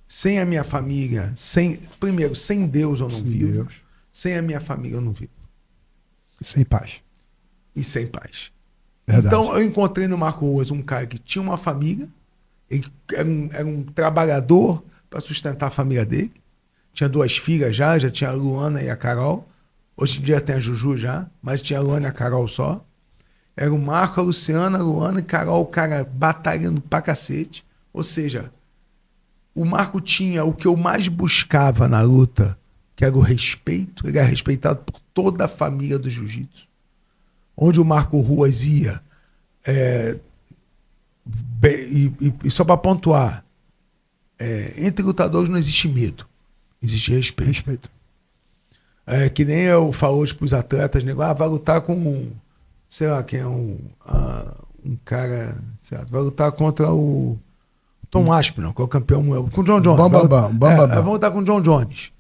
Sem a minha família, primeiro, sem Deus eu não vivo. Deus. Sem a minha família eu não vivo. Sem paz. E sem paz. Verdade. Então eu encontrei no Marco Ruas um cara que tinha uma família, ele era um trabalhador para sustentar a família dele. Tinha 2 filhas já tinha a Luana e a Carol. Hoje em dia tem a Juju já, mas tinha a Luana e a Carol só. Era o Marco, a Luciana, a Luana e a Carol, o cara batalhando pra cacete. Ou seja, o Marco tinha o que eu mais buscava na luta, que era o respeito. Ele era respeitado por toda a família do jiu-jitsu. Onde o Marco Ruas ia, e só para pontuar, entre lutadores não existe medo, existe respeito. Que nem eu falo para os atletas, né? Vai lutar com, sei lá, quem é um cara, certo? Vai lutar contra o Tom Aspinall, que é o campeão, com o John Jones. Vamos lutar com o John Jones.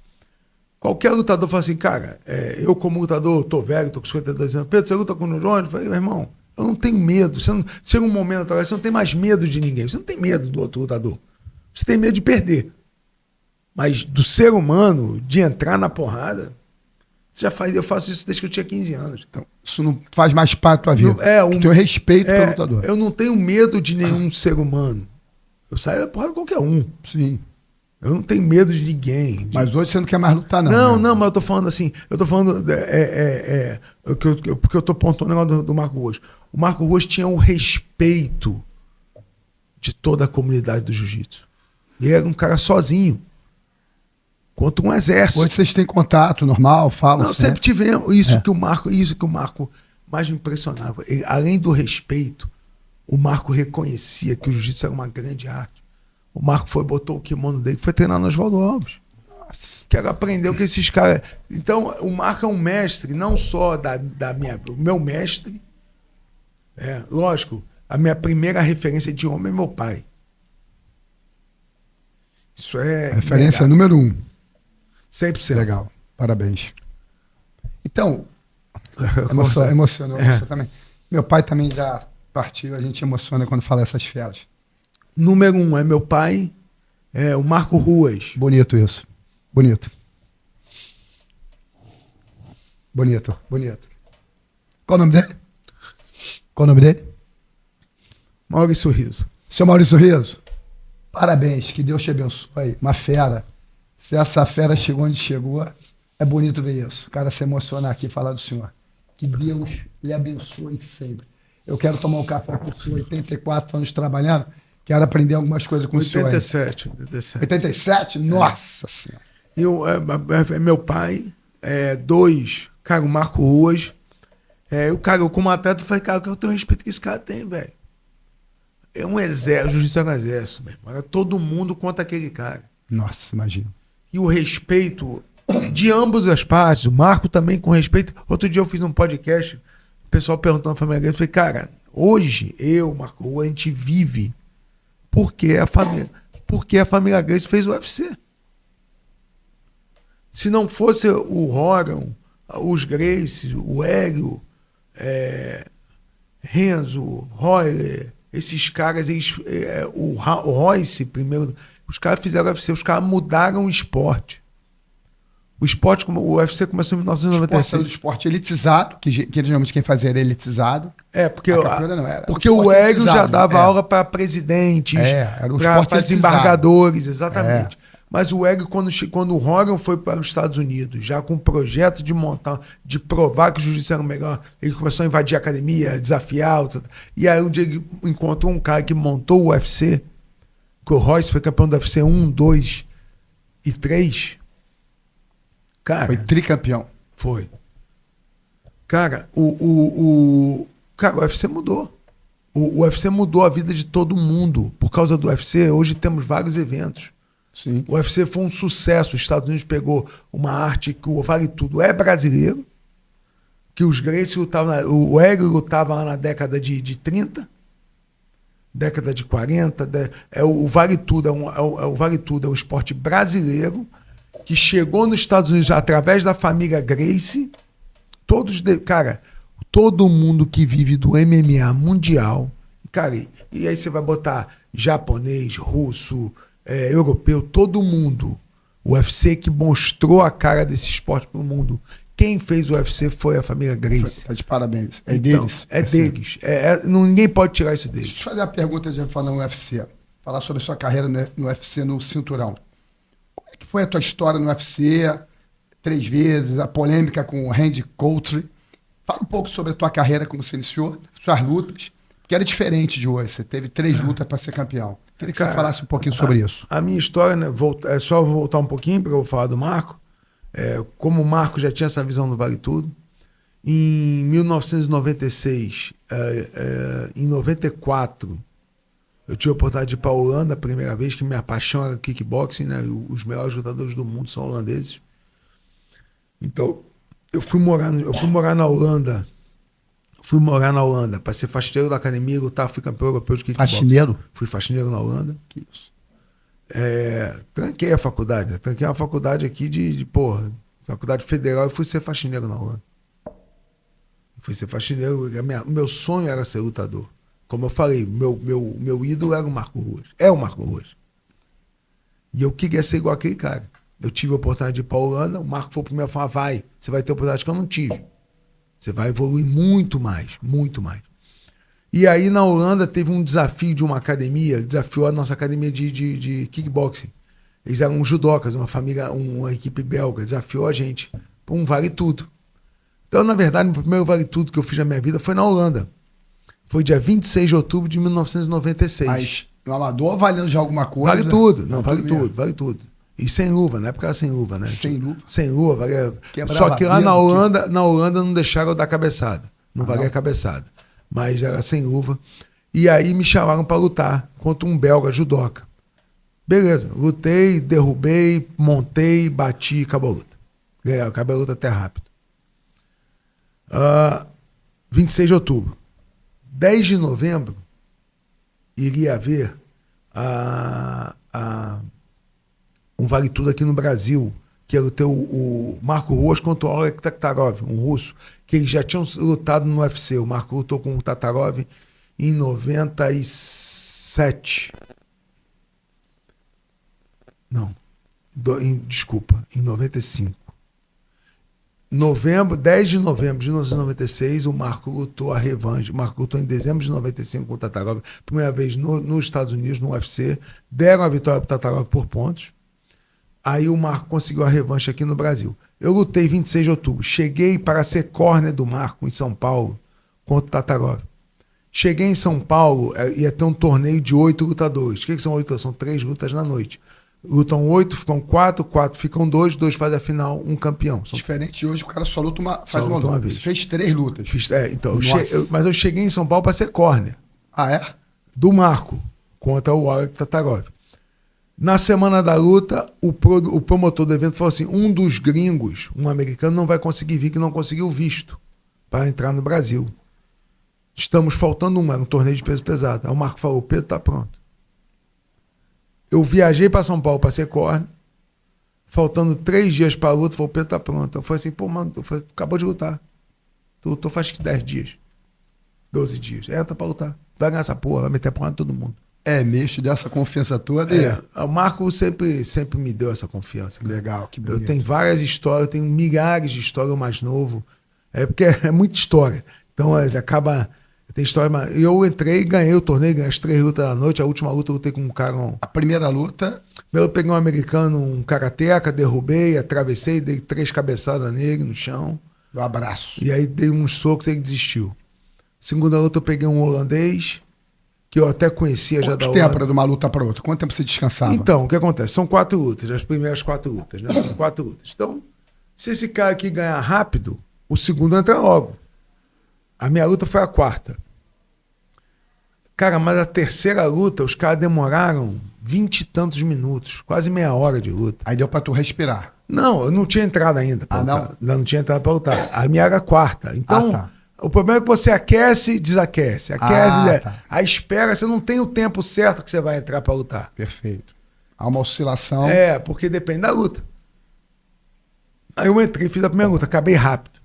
Qualquer lutador fala assim, cara, eu como lutador, tô velho, tô com 52 anos. Pedro, você luta com o John Jones? Eu falei, meu irmão, eu não tenho medo. Chega um momento, você não tem mais medo de ninguém. Você não tem medo do outro lutador. Você tem medo de perder. Mas do ser humano, de entrar na porrada, eu faço isso desde que eu tinha 15 anos. Então, isso não faz mais parte da tua vida. O teu respeito pelo lutador. Eu não tenho medo de nenhum ser humano. Eu saio da porrada de qualquer um. Sim. Eu não tenho medo de ninguém. Mas hoje você não quer mais lutar, não. Não, mas eu tô falando assim. Eu tô falando. Porque eu tô pontuando o negócio do Marco Ruas. O Marco Ruas tinha o respeito de toda a comunidade do jiu-jitsu. Ele era um cara sozinho. Contra um exército. Hoje vocês têm contato normal, falam. Não, sempre tivemos. Isso que o Marco mais me impressionava. Ele, além do respeito, o Marco reconhecia que o jiu-jitsu era uma grande arte. O Marco botou o kimono dele, foi treinar no Oswaldo Alves. Nossa. Quero aprender o que esses caras... Então, o Marco é um mestre, não só o meu mestre. Lógico, a minha primeira referência de homem é meu pai. Isso é... Referência número 1. 100%. Legal, parabéns. Então, emocionou você também. Meu pai também já partiu, a gente emociona quando fala essas feras. Número 1 é meu pai, o Marco Ruas. Bonito isso. Bonito. Qual o nome dele? Maurício Riso. Seu Maurício Riso, parabéns, que Deus te abençoe. Uma fera. Se essa fera chegou onde chegou, É bonito ver isso. O cara se emocionar aqui e falar do senhor. Que Deus lhe abençoe sempre. Eu quero tomar um café com o senhor, 84 anos trabalhando. Quero aprender algumas coisas com o senhor. 87. 87? Nossa Senhora. Meu pai, dois, cara, o Marco Ruas. Eu como atleta, falei, cara, eu tenho respeito que esse cara tem, velho. É um exército, justiça é um exército, meu irmão. Era todo mundo contra aquele cara. Nossa, imagina. E o respeito de ambas as partes, o Marco também com respeito. Outro dia eu fiz um podcast, o pessoal perguntou na família, eu falei, cara, hoje eu, Marco Rua, a gente vive porque a família Gracie fez o UFC. Se não fosse o Horan, os Gracie, o Hélio, Renzo, Royler, esses caras, o Royce primeiro, os caras fizeram o UFC, os caras mudaram o esporte. O esporte, o UFC começou em 1996. O esporte elitizado, que geralmente quem fazia era elitizado. Porque o Hélio já dava aula para presidentes, para desembargadores, exatamente. Mas o Hélio, quando o Horan foi para os Estados Unidos, já com um projeto de provar que o jiu-jitsu era melhor, ele começou a invadir a academia, desafiar. E aí um dia ele encontrou um cara que montou o UFC, que o Royce foi campeão do UFC 1, 2 e 3. Cara, foi tricampeão. Foi. Cara, o UFC mudou. O UFC mudou a vida de todo mundo. Por causa do UFC, hoje temos vários eventos. Sim. O UFC foi um sucesso. Os Estados Unidos pegou uma arte que o Vale Tudo é brasileiro, que os Gracie lutavam, o Hélio lutava lá na década de 30, década de 40. O Vale Tudo o Vale Tudo é um esporte brasileiro que chegou nos Estados Unidos através da família Gracie. Cara, todo mundo que vive do MMA mundial, cara, e aí você vai botar japonês, russo, europeu, todo mundo. O UFC que mostrou a cara desse esporte pro mundo. Quem fez o UFC foi a família Gracie. Tá de parabéns. É então, deles. É deles. Ninguém pode tirar isso deles. Deixa eu fazer a pergunta de falar no UFC. Falar sobre a sua carreira no UFC, no cinturão. Como é que foi a tua história no UFC? 3 vezes, a polêmica com o Randy Couture. Fala um pouco sobre a tua carreira, como você iniciou, suas lutas, que era diferente de hoje. Você teve 3 lutas para ser campeão. Queria que você falasse um pouquinho sobre isso. A minha história, né, é só voltar um pouquinho para eu falar do Marco. Como o Marco já tinha essa visão do Vale Tudo, em 1996, em 94, eu tive a oportunidade de ir para a Holanda a primeira vez, que minha paixão era kickboxing, né? Os melhores lutadores do mundo são holandeses. Então, eu fui morar na Holanda. Fui morar na Holanda para ser faxineiro da academia, lutar, fui campeão europeu de kickboxing. Faxineiro? Fui faxineiro na Holanda. Que isso? Tranquei a faculdade, né? Tranquei uma faculdade aqui faculdade federal, e fui ser faxineiro na Holanda. Fui ser faxineiro, meu sonho era ser lutador. Como eu falei, meu ídolo era o Marco Ruas. É o Marco Ruas. E eu queria ser igual aquele cara. Eu tive a oportunidade de ir para a Holanda, o Marco foi o primeiro a falar, vai, você vai ter a oportunidade que eu não tive. Você vai evoluir muito mais, muito mais. E aí na Holanda teve um desafio de uma academia, desafiou a nossa academia de kickboxing. Eles eram judocas, uma equipe belga, desafiou a gente para um Vale Tudo. Então, na verdade, o primeiro Vale Tudo que eu fiz na minha vida foi na Holanda. Foi dia 26 de outubro de 1996. Mas no amador valendo de alguma coisa? Vale tudo, não, vale tudo. E sem luva, na época era sem luva, né? Sem luva? Sem luva, valia. Só que lá na Holanda não deixaram eu dar cabeçada. Não valia cabeçada. Mas era sem luva. E aí me chamaram para lutar contra um belga judoca. Beleza, lutei, derrubei, montei, bati e acabou a luta. Ganhei, acabei a luta até rápido. 26 de outubro. 10 de novembro iria haver um Vale Tudo aqui no Brasil, que era o Marco Ruas contra o Oleg Tatarov, um russo, que eles já tinham lutado no UFC. O Marco lutou com o Tatarov em 97. Não, desculpa, em 95. 10 de novembro de 1996, o Marco lutou a revanche. O Marco lutou em dezembro de 95 com o Tatarov, primeira vez nos Estados Unidos, no UFC. Deram a vitória para o Tatarov por pontos. Aí o Marco conseguiu a revanche aqui no Brasil. Eu lutei 26 de outubro. Cheguei para ser corner do Marco em São Paulo contra o Tatarov. Cheguei em São Paulo, ia ter um torneio de 8 lutadores. O que são 8? São 3 lutas na noite. Lutam 8, ficam 4, 4 ficam 2, 2 fazem a final, um campeão. Diferente de hoje, o cara só luta faz só uma luta. vez. Você fez 3 lutas. Então, mas eu cheguei em São Paulo para ser corner. Ah, é? Do Marco contra o Oleg Tatarov. Na semana da luta, o promotor do evento falou assim: um dos gringos, um americano, não vai conseguir vir, que não conseguiu visto para entrar no Brasil. Estamos faltando era um torneio de peso pesado. Aí o Marco falou: o Pedro está pronto. Eu viajei para São Paulo para ser corner, faltando 3 dias para a luta, falou: o Pedro está pronto. Eu falei assim: pô, mano, acabou de lutar. Tu lutou faz 10 dias, 12 dias. Entra para lutar. Vai ganhar essa porra, vai meter a porra em todo mundo. É, mesmo dessa confiança toda. O Marco sempre me deu essa confiança. Cara. Legal, que bonito. Eu tenho várias histórias, eu tenho milhares de histórias, o mais novo. Porque é muita história. Então acaba. Tem história. Eu entrei e ganhei o torneio, ganhei as 3 lutas da noite. A última luta eu lutei com um cara. A primeira luta? Eu peguei um americano, um karateca, derrubei, atravessei, dei 3 cabeçadas nele no chão. Um abraço. E aí dei uns socos e ele desistiu. Segunda luta eu peguei um holandês, que eu até conhecia já da Holanda. Quanto tempo era de uma luta para outra? Quanto tempo você descansava? Então, o que acontece? São 4 lutas, as primeiras 4 lutas, né? São 4 lutas. Então, se esse cara aqui ganhar rápido, o segundo entra logo. A minha luta foi a 4ª. Cara, mas a terceira luta, os caras demoraram 20 e tantos minutos, quase meia hora de luta. Aí deu pra tu respirar. Não, eu não tinha entrado ainda pra lutar. Não tinha entrado pra lutar. A minha era a 4ª. Então, o problema é que você aquece, desaquece. Aquece, Aí espera, você não tem o tempo certo que você vai entrar pra lutar. Perfeito. Há uma oscilação. Porque depende da luta. Aí eu entrei, fiz a primeira luta, acabei rápido.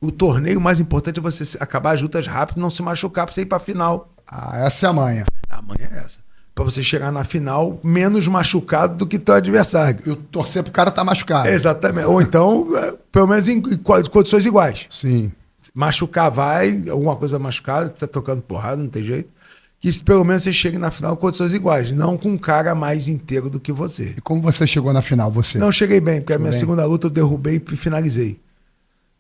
O torneio mais importante é você acabar as lutas rápido, não se machucar pra você ir pra final. Essa é a manha. A manha é essa. Pra você chegar na final menos machucado do que teu adversário. E torcer pro cara tá machucado. Exatamente. Ou então, pelo menos em condições iguais. Sim. Machucar vai, alguma coisa vai machucar, tá tocando porrada, não tem jeito. Que pelo menos você chegue na final com condições iguais, não com um cara mais inteiro do que você. E como você chegou na final, você? Não, cheguei bem, porque a minha segunda luta eu derrubei e finalizei.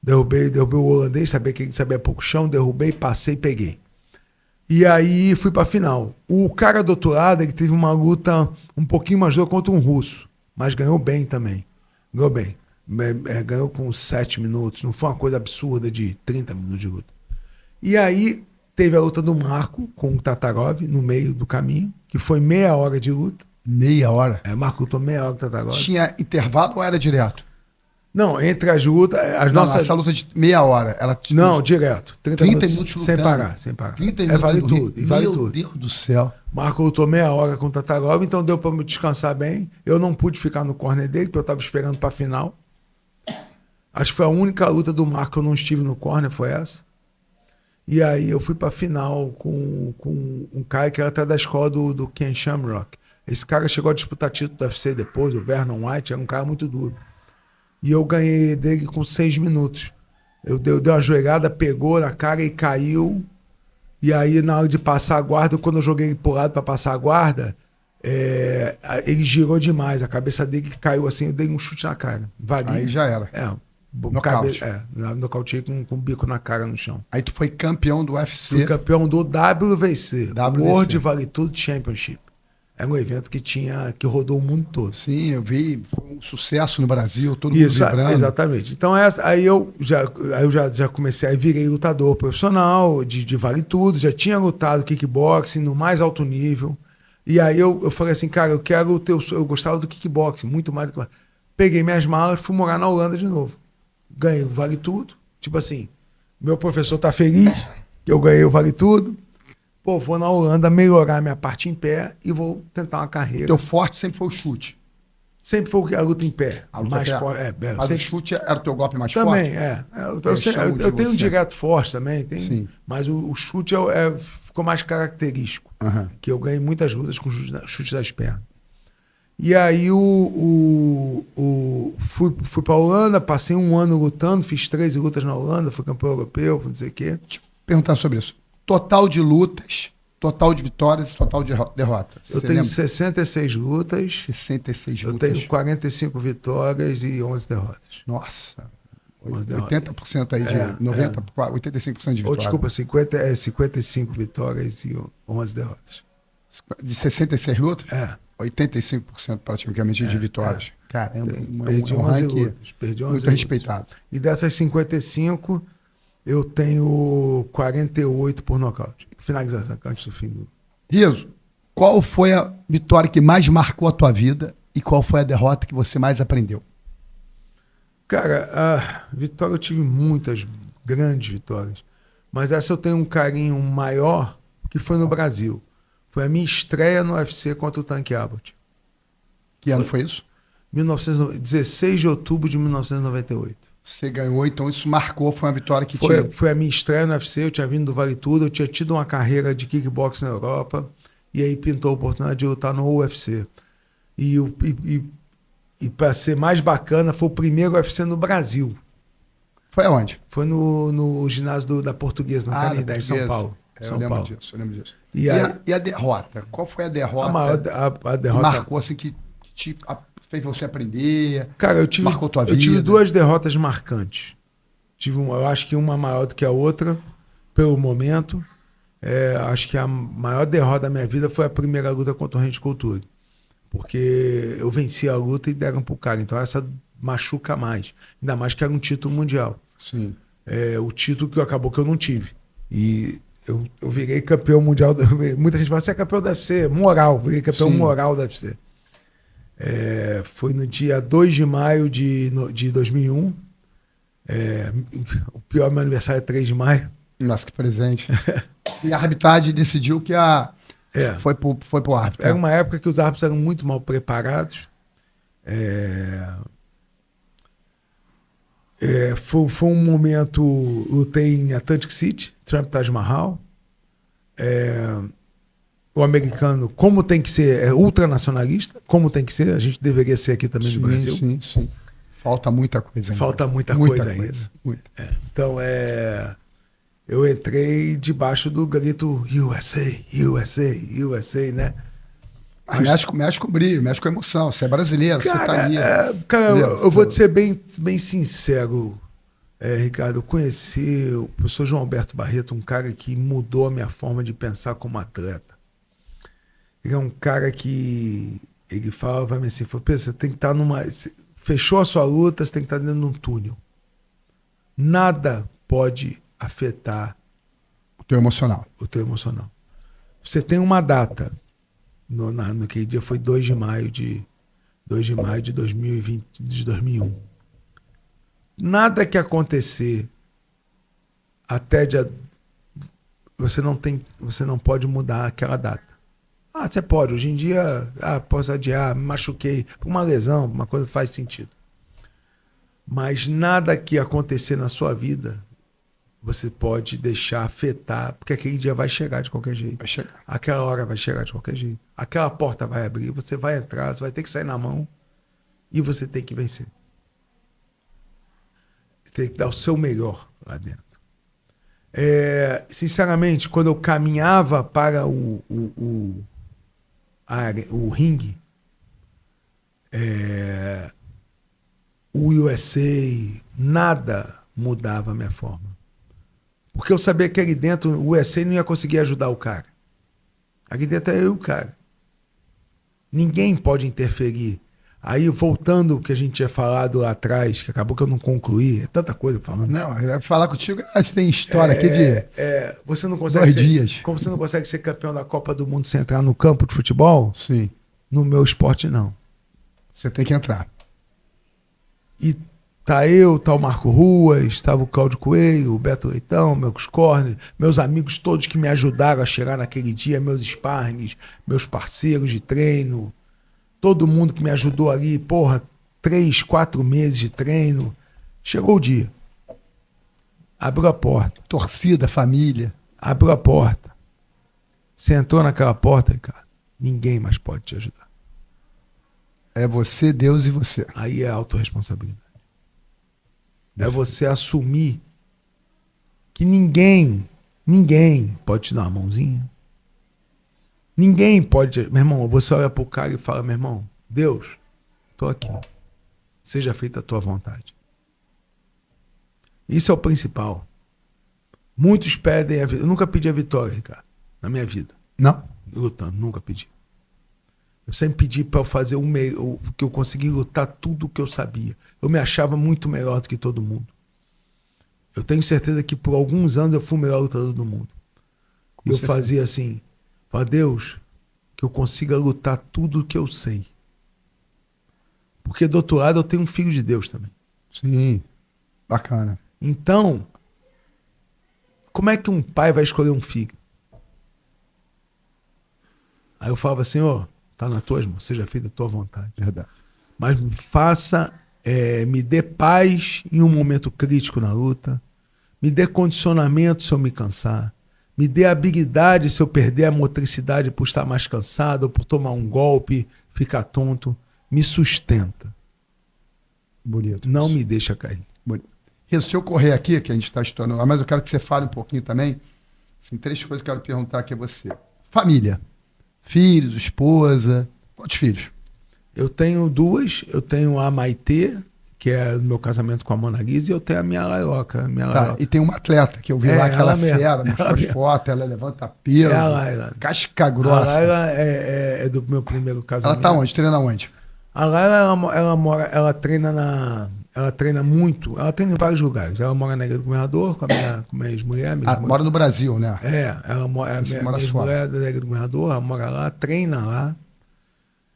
Derrubei o holandês, sabia que ele sabia pouco chão, derrubei, passei e peguei. E aí fui pra final. O cara do outro lado, ele teve uma luta um pouquinho mais dura contra um russo, mas ganhou bem também. Ganhou bem. Ganhou com 7 minutos, não foi uma coisa absurda de 30 minutos de luta. E aí teve a luta do Marco com o Tatarov no meio do caminho, que foi meia hora de luta. Meia hora? O Marco lutou meia hora com o Tatarov. Tinha intervalo ou era direto? Não, entre as lutas... Essa luta de meia hora, ela... Não, direto. 30 minutos lutando. sem parar. 30 minutos vale tudo. Meu Deus do céu. Marco lutou meia hora com o Tatarov, então deu pra me descansar bem. Eu não pude ficar no corner dele, porque eu tava esperando pra final. Acho que foi a única luta do Marco que eu não estive no corner, foi essa. E aí eu fui pra final com um cara que era até da escola do Ken Shamrock. Esse cara chegou a disputar título do UFC depois, o Vernon White, era um cara muito duro. E eu ganhei dele com 6 minutos. Eu dei uma joelhada, pegou na cara e caiu. E aí, na hora de passar a guarda, quando eu joguei ele pro lado pra passar a guarda, ele girou demais. A cabeça dele caiu assim, eu dei um chute na cara. Valia. Aí já era. Nocaute. Nocauteei com o bico na cara no chão. Aí tu foi campeão do UFC. Fui campeão do WVC. World Vale Tudo Championship. Era um evento que rodou o mundo todo. Sim, eu vi, foi um sucesso no Brasil, todo mundo vibrando. Exatamente. Então, aí eu já comecei, aí virei lutador profissional, de vale tudo, já tinha lutado kickboxing no mais alto nível. E aí eu falei assim, cara, eu gostava do kickboxing, muito mais do que... Peguei minhas malas, fui morar na Holanda de novo. Ganhei o vale tudo. Tipo assim, meu professor tá feliz que eu ganhei o vale tudo. Pô, vou na Holanda melhorar minha parte em pé e vou tentar uma carreira. Teu forte sempre foi o chute. Sempre foi a luta em pé. A luta mais forte. Mas sempre... o chute era o teu golpe mais também, forte? Também, eu tenho um direto forte também, Sim. Mas o chute ficou mais característico. Que eu ganhei muitas lutas com chute das pernas. E aí fui pra Holanda, passei um ano lutando, fiz 13 lutas na Holanda, fui campeão europeu, fui não sei o quê. Deixa eu perguntar sobre isso. Total de lutas total de vitórias e total de derrotas. Eu tenho 66 lutas. 66 eu lutas. tenho 45 vitórias e 11 derrotas. Nossa. 11 80% aí de 85% de vitórias. Desculpa, 55 vitórias e 11 derrotas. De 66 lutas? 85% praticamente de vitórias. Caramba, perdi 11 lutas. Perdi 11 muito lutas. respeitado. E dessas 55, eu tenho 48 por nocaute. Finalização antes do fim do... Riso, qual foi a vitória que mais marcou a tua vida e qual foi a derrota que você mais aprendeu? Cara, a vitória, eu tive muitas grandes vitórias. Mas essa eu tenho um carinho maior, que foi no Brasil. Foi a minha estreia no UFC contra o Tank Abbott. Que ano foi isso? 16 de outubro de 1998. Você ganhou, então isso marcou, foi uma vitória que Foi a minha estreia no UFC, eu tinha vindo do Vale Tudo, eu tinha tido uma carreira de kickboxing na Europa, e aí pintou a oportunidade de eu lutar no UFC. E para ser mais bacana, foi o primeiro UFC no Brasil. Foi aonde? Foi no ginásio da Portuguesa, no Canindé, em São Paulo. Eu lembro disso. E a derrota? Qual foi a derrota? A derrota que marcou assim, que fez você aprender? Cara, marcou tua vida? Eu tive 2 derrotas marcantes. Eu acho que uma maior do que a outra, pelo momento. Acho que a maior derrota da minha vida foi a primeira luta contra o Randy Couture. Porque eu venci a luta e deram pro cara. Então essa machuca mais. Ainda mais que era um título mundial. Sim. O título que acabou que eu não tive. E eu virei campeão mundial. Muita gente fala, você é campeão do UFC? Moral. Virei campeão moral do UFC. Foi no dia 2 de maio de 2001. O pior meu aniversário é 3 de maio. Nossa, que presente. E a arbitragem decidiu que foi pro árbitro. Era uma época que os árbitros eram muito mal preparados. Foi um momento... Lutei em Atlantic City, Trump Taj Mahal. O americano, como tem que ser, ultranacionalista, como tem que ser, a gente deveria ser aqui também no Brasil. Sim. Falta muita coisa ainda. Falta muita coisa ainda. Então, eu entrei debaixo do grito USA, USA, USA, né? Mexe com brilho, mexe com emoção. Você é brasileiro, cara, você tá ali. Cara, eu vou te ser bem sincero, Ricardo. Eu conheci o professor João Alberto Barreto, um cara que mudou a minha forma de pensar como atleta. Ele é um cara que... Ele falava pra mim assim, você tem que estar numa... Fechou a sua luta, você tem que estar dentro de um túnel. Nada pode afetar o teu emocional. Você tem uma data. Naquele dia foi 2 de maio de 2020, de 2001. Nada que acontecer até dia... Você não pode mudar aquela data. Você pode. Hoje em dia, posso adiar, me machuquei por uma lesão, uma coisa faz sentido. Mas nada que acontecer na sua vida, você pode deixar afetar, porque aquele dia vai chegar de qualquer jeito. Vai chegar. Aquela hora vai chegar de qualquer jeito. Aquela porta vai abrir, você vai entrar, você vai ter que sair na mão e você tem que vencer. Você tem que dar o seu melhor lá dentro. Sinceramente, quando eu caminhava para o ringue, o USA, nada mudava a minha forma. Porque eu sabia que ali dentro o USA não ia conseguir ajudar o cara. Aqui dentro é eu e o cara. Ninguém pode interferir. Aí, voltando ao que a gente tinha falado lá atrás, que acabou que eu não concluí, é tanta coisa falando. Não, falar contigo, você tem história aqui de você não consegue 2 dias. Como você não consegue ser campeão da Copa do Mundo sem entrar no campo de futebol? Sim. No meu esporte, não. Você tem que entrar. E tá o Marco Ruas, estava o Cláudio Coelho, o Beto Leitão, meus cornes, meus amigos todos que me ajudaram a chegar naquele dia, meus sparrings, meus parceiros de treino, todo mundo que me ajudou ali, 3, 4 meses de treino. Chegou o dia. Abriu a porta. Torcida, família. Abriu a porta. Você entrou naquela porta, cara, ninguém mais pode te ajudar. É você, Deus e você. Aí é autorresponsabilidade. É você assumir que ninguém pode te dar uma mãozinha. Ninguém pode... Meu irmão, você olha pro cara e fala, meu irmão, Deus, tô aqui. Seja feita a tua vontade. Isso é o principal. Muitos pedem a vitória. Eu nunca pedi a vitória, Ricardo, na minha vida. Não? Lutando, nunca pedi. Eu sempre pedi para eu fazer que eu consegui lutar tudo o que eu sabia. Eu me achava muito melhor do que todo mundo. Eu tenho certeza que por alguns anos eu fui o melhor lutador do mundo. E eu fazia assim, fala, Deus, que eu consiga lutar tudo o que eu sei. Porque do outro lado eu tenho um filho de Deus também. Sim, bacana. Então, como é que um pai vai escolher um filho? Aí eu falava, Senhor, tá nas tuas mãos, seja feita a tua vontade. Verdade. Mas me faça, me dê paz em um momento crítico na luta, me dê condicionamento se eu me cansar, me dê habilidade se eu perder a motricidade por estar mais cansado, ou por tomar um golpe, ficar tonto, me sustenta. Bonito. Não isso. me deixa cair. Bonito. Isso, se eu correr aqui, que a gente está estourando lá, mas eu quero que você fale um pouquinho também. Assim, 3 coisas que eu quero perguntar aqui a você. Família. Filhos, esposa. Quantos filhos? Eu tenho 2, eu tenho a Maitê, que é o meu casamento com a Mona Lisa, e eu tenho a minha Lailoca. Tá, e tem uma atleta que eu vi lá, aquela fera, mostrou as mesmo. fotos, ela levanta peso, a Laila. casca A grossa. Laila é do meu primeiro casamento. Ela tá onde? Treina onde? A Laila, ela treina muito, ela treina em vários lugares. Ela mora na Ilha do Governador com a minha ex-mulher. Mora no Brasil, né? Ela mora, minha ex-mulher da Ilha do Governador, ela mora lá, treina lá.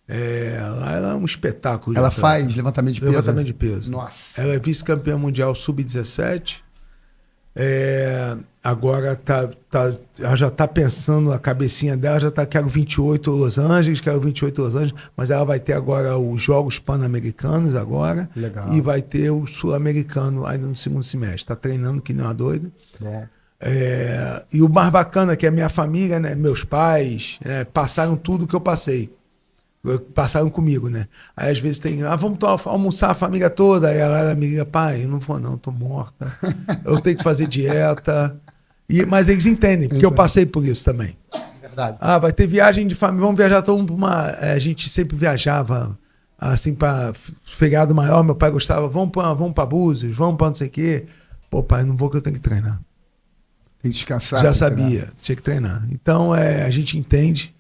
Lá ela é um espetáculo. Ela faz levantamento de peso? Levantamento de peso. Nossa. Ela é vice-campeã mundial sub-17. Agora ela já está pensando, a cabecinha dela já está, quero 28 Los Angeles, mas ela vai ter agora os Jogos Pan-Americanos agora. Legal. E vai ter o Sul-Americano ainda no segundo semestre. Está treinando que nem uma doida. Bom. E o mais bacana que a minha família, né, meus pais, passaram tudo que eu passei. Passaram comigo, né? Aí às vezes tem, vamos almoçar a família toda. Aí ela me liga, pai, eu não vou não, tô morta. Eu tenho que fazer dieta. Mas eles entendem, porque eu passei por isso também. Verdade. Vai ter viagem de família, vamos viajar todo mundo pra uma... A gente sempre viajava, assim, para feriado maior, meu pai gostava, vamos pra Búzios, vamos pra não sei o quê. Pô, pai, não vou que eu tenho que treinar. Tem que descansar. Já sabia, tinha que treinar. Então, a gente entende...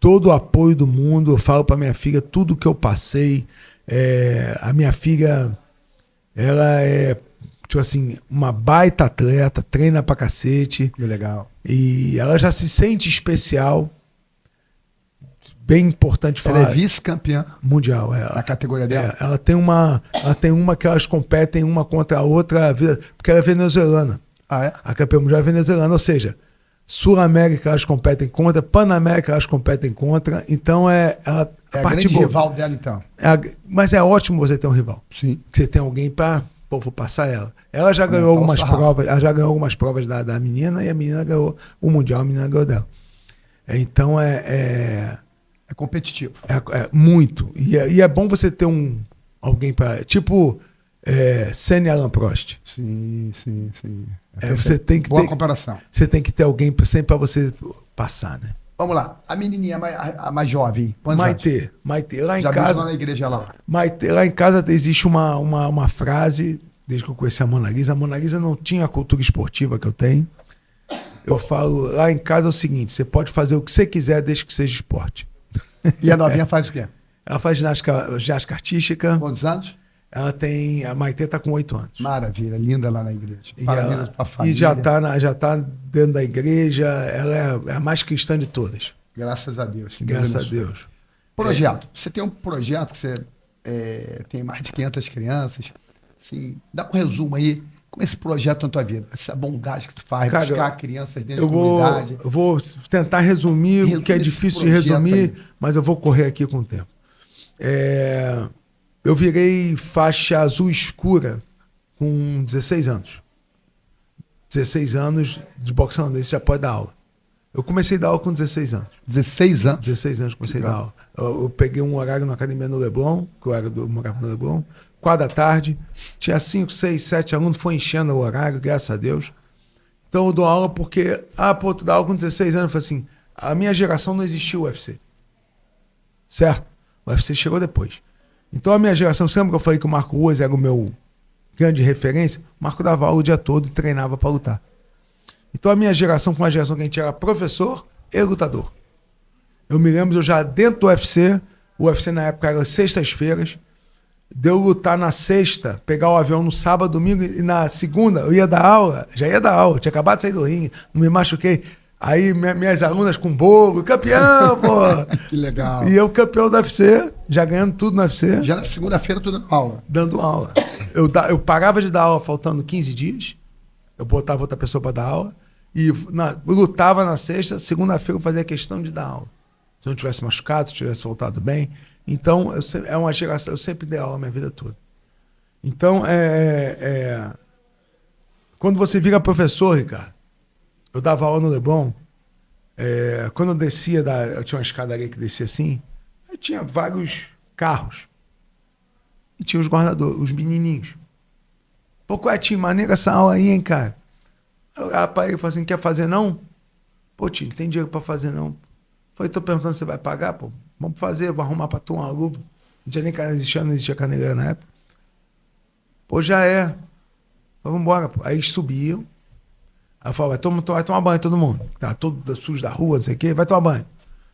todo o apoio do mundo, eu falo para minha filha tudo que eu passei. A minha filha, ela é, tipo assim, uma baita atleta, treina pra cacete. Legal. E ela já se sente especial. Bem importante falar. Ela é vice-campeã mundial. Na categoria dela? Ela tem uma que elas competem uma contra a outra, porque ela é venezuelana. Ah, é? A campeã mundial é venezuelana, ou seja... Sul-América elas competem contra, Pan-América elas competem contra, então ela a grande rival dela, então. Mas é ótimo você ter um rival. Sim. Que você tem alguém para, vou passar ela. Ela já ganhou algumas provas, da menina, e a menina ganhou o Mundial, a menina ganhou dela. Então é competitivo. Muito. E é bom você ter alguém para, tipo, Senna e Alan Prost. Sim. Você tem que boa comparação. Você tem que ter alguém sempre para você passar, né? Vamos lá. A menininha a mais jovem. Maitê. Lá em casa. Já na igreja lá. Maitê, lá em casa existe uma frase, desde que eu conheci a Mona Lisa. A Mona Lisa não tinha a cultura esportiva que eu tenho. Eu falo, lá em casa é o seguinte: você pode fazer o que você quiser, desde que seja esporte. E a novinha faz o quê? Ela faz ginástica artística. Quantos anos? A Maitê está com 8 anos. Maravilha, linda lá na igreja. Parabéns pra família. E já tá dentro da igreja, ela é a mais cristã de todas. Graças a Deus. Graças a Deus. Projeto. Você tem um projeto que você tem mais de 500 crianças. Assim, dá um resumo aí. Como é esse projeto na tua vida? Essa bondade que tu faz, buscar crianças dentro da comunidade. Eu vou tentar resumir, o que é difícil de resumir, mas eu vou correr aqui com o tempo. Eu virei faixa azul escura com 16 anos. 16 anos de boxe holandês, você já pode dar aula. Eu comecei a dar aula com 16 anos. 16 anos? 16 anos comecei a dar aula. Eu peguei um horário na academia no Leblon, que eu morava no Leblon, 4 da tarde. Tinha 5, 6, 7 alunos, foi enchendo o horário, graças a Deus. Então eu dou aula porque, tu dá aula com 16 anos. Eu falei assim, a minha geração não existiu o UFC. Certo? O UFC chegou depois. Então a minha geração, sempre que eu falei que o Marco Ruas era o meu grande referência, o Marco dava aula o dia todo e treinava para lutar. Então a minha geração foi uma geração que a gente era professor e lutador. Eu me lembro, eu já dentro do UFC, o UFC na época era sextas-feiras, de eu lutar na sexta, pegar o avião no sábado, domingo, e na segunda eu ia dar aula, já ia dar aula, tinha acabado de sair do ringue, não me machuquei. Aí minhas alunas com bolo, campeão, pô! Que legal. E eu campeão do UFC, já ganhando tudo no UFC. Já na segunda-feira tu dando aula. Dando aula. Eu parava de dar aula faltando 15 dias, eu botava outra pessoa para dar aula, e lutava na sexta, segunda-feira eu fazia questão de dar aula. Se eu não tivesse machucado, se tivesse voltado bem. Então, é uma geração, eu sempre dei aula a minha vida toda. Então, quando você vira professor, Ricardo, eu dava aula no Leblon, quando eu descia, eu tinha uma escadaria que descia assim, eu tinha vários carros. E tinha os guardadores, os menininhos. Pô, qual é, Tim? Maneira essa aula aí, hein, cara? Rapaz, eu falei assim, quer fazer não? Pô, Tim, não tem dinheiro pra fazer não. Falei, tô perguntando se você vai pagar, pô. Vamos fazer, vou arrumar pra tu uma luva. Não tinha nem caneleira, não existia caneleira na época. Pô, já é. Falei, vamos embora, pô. Aí eles subiam. Aí eu falava, vai tomar banho todo mundo. Tá todo sujo da rua, não sei o quê. Vai tomar banho.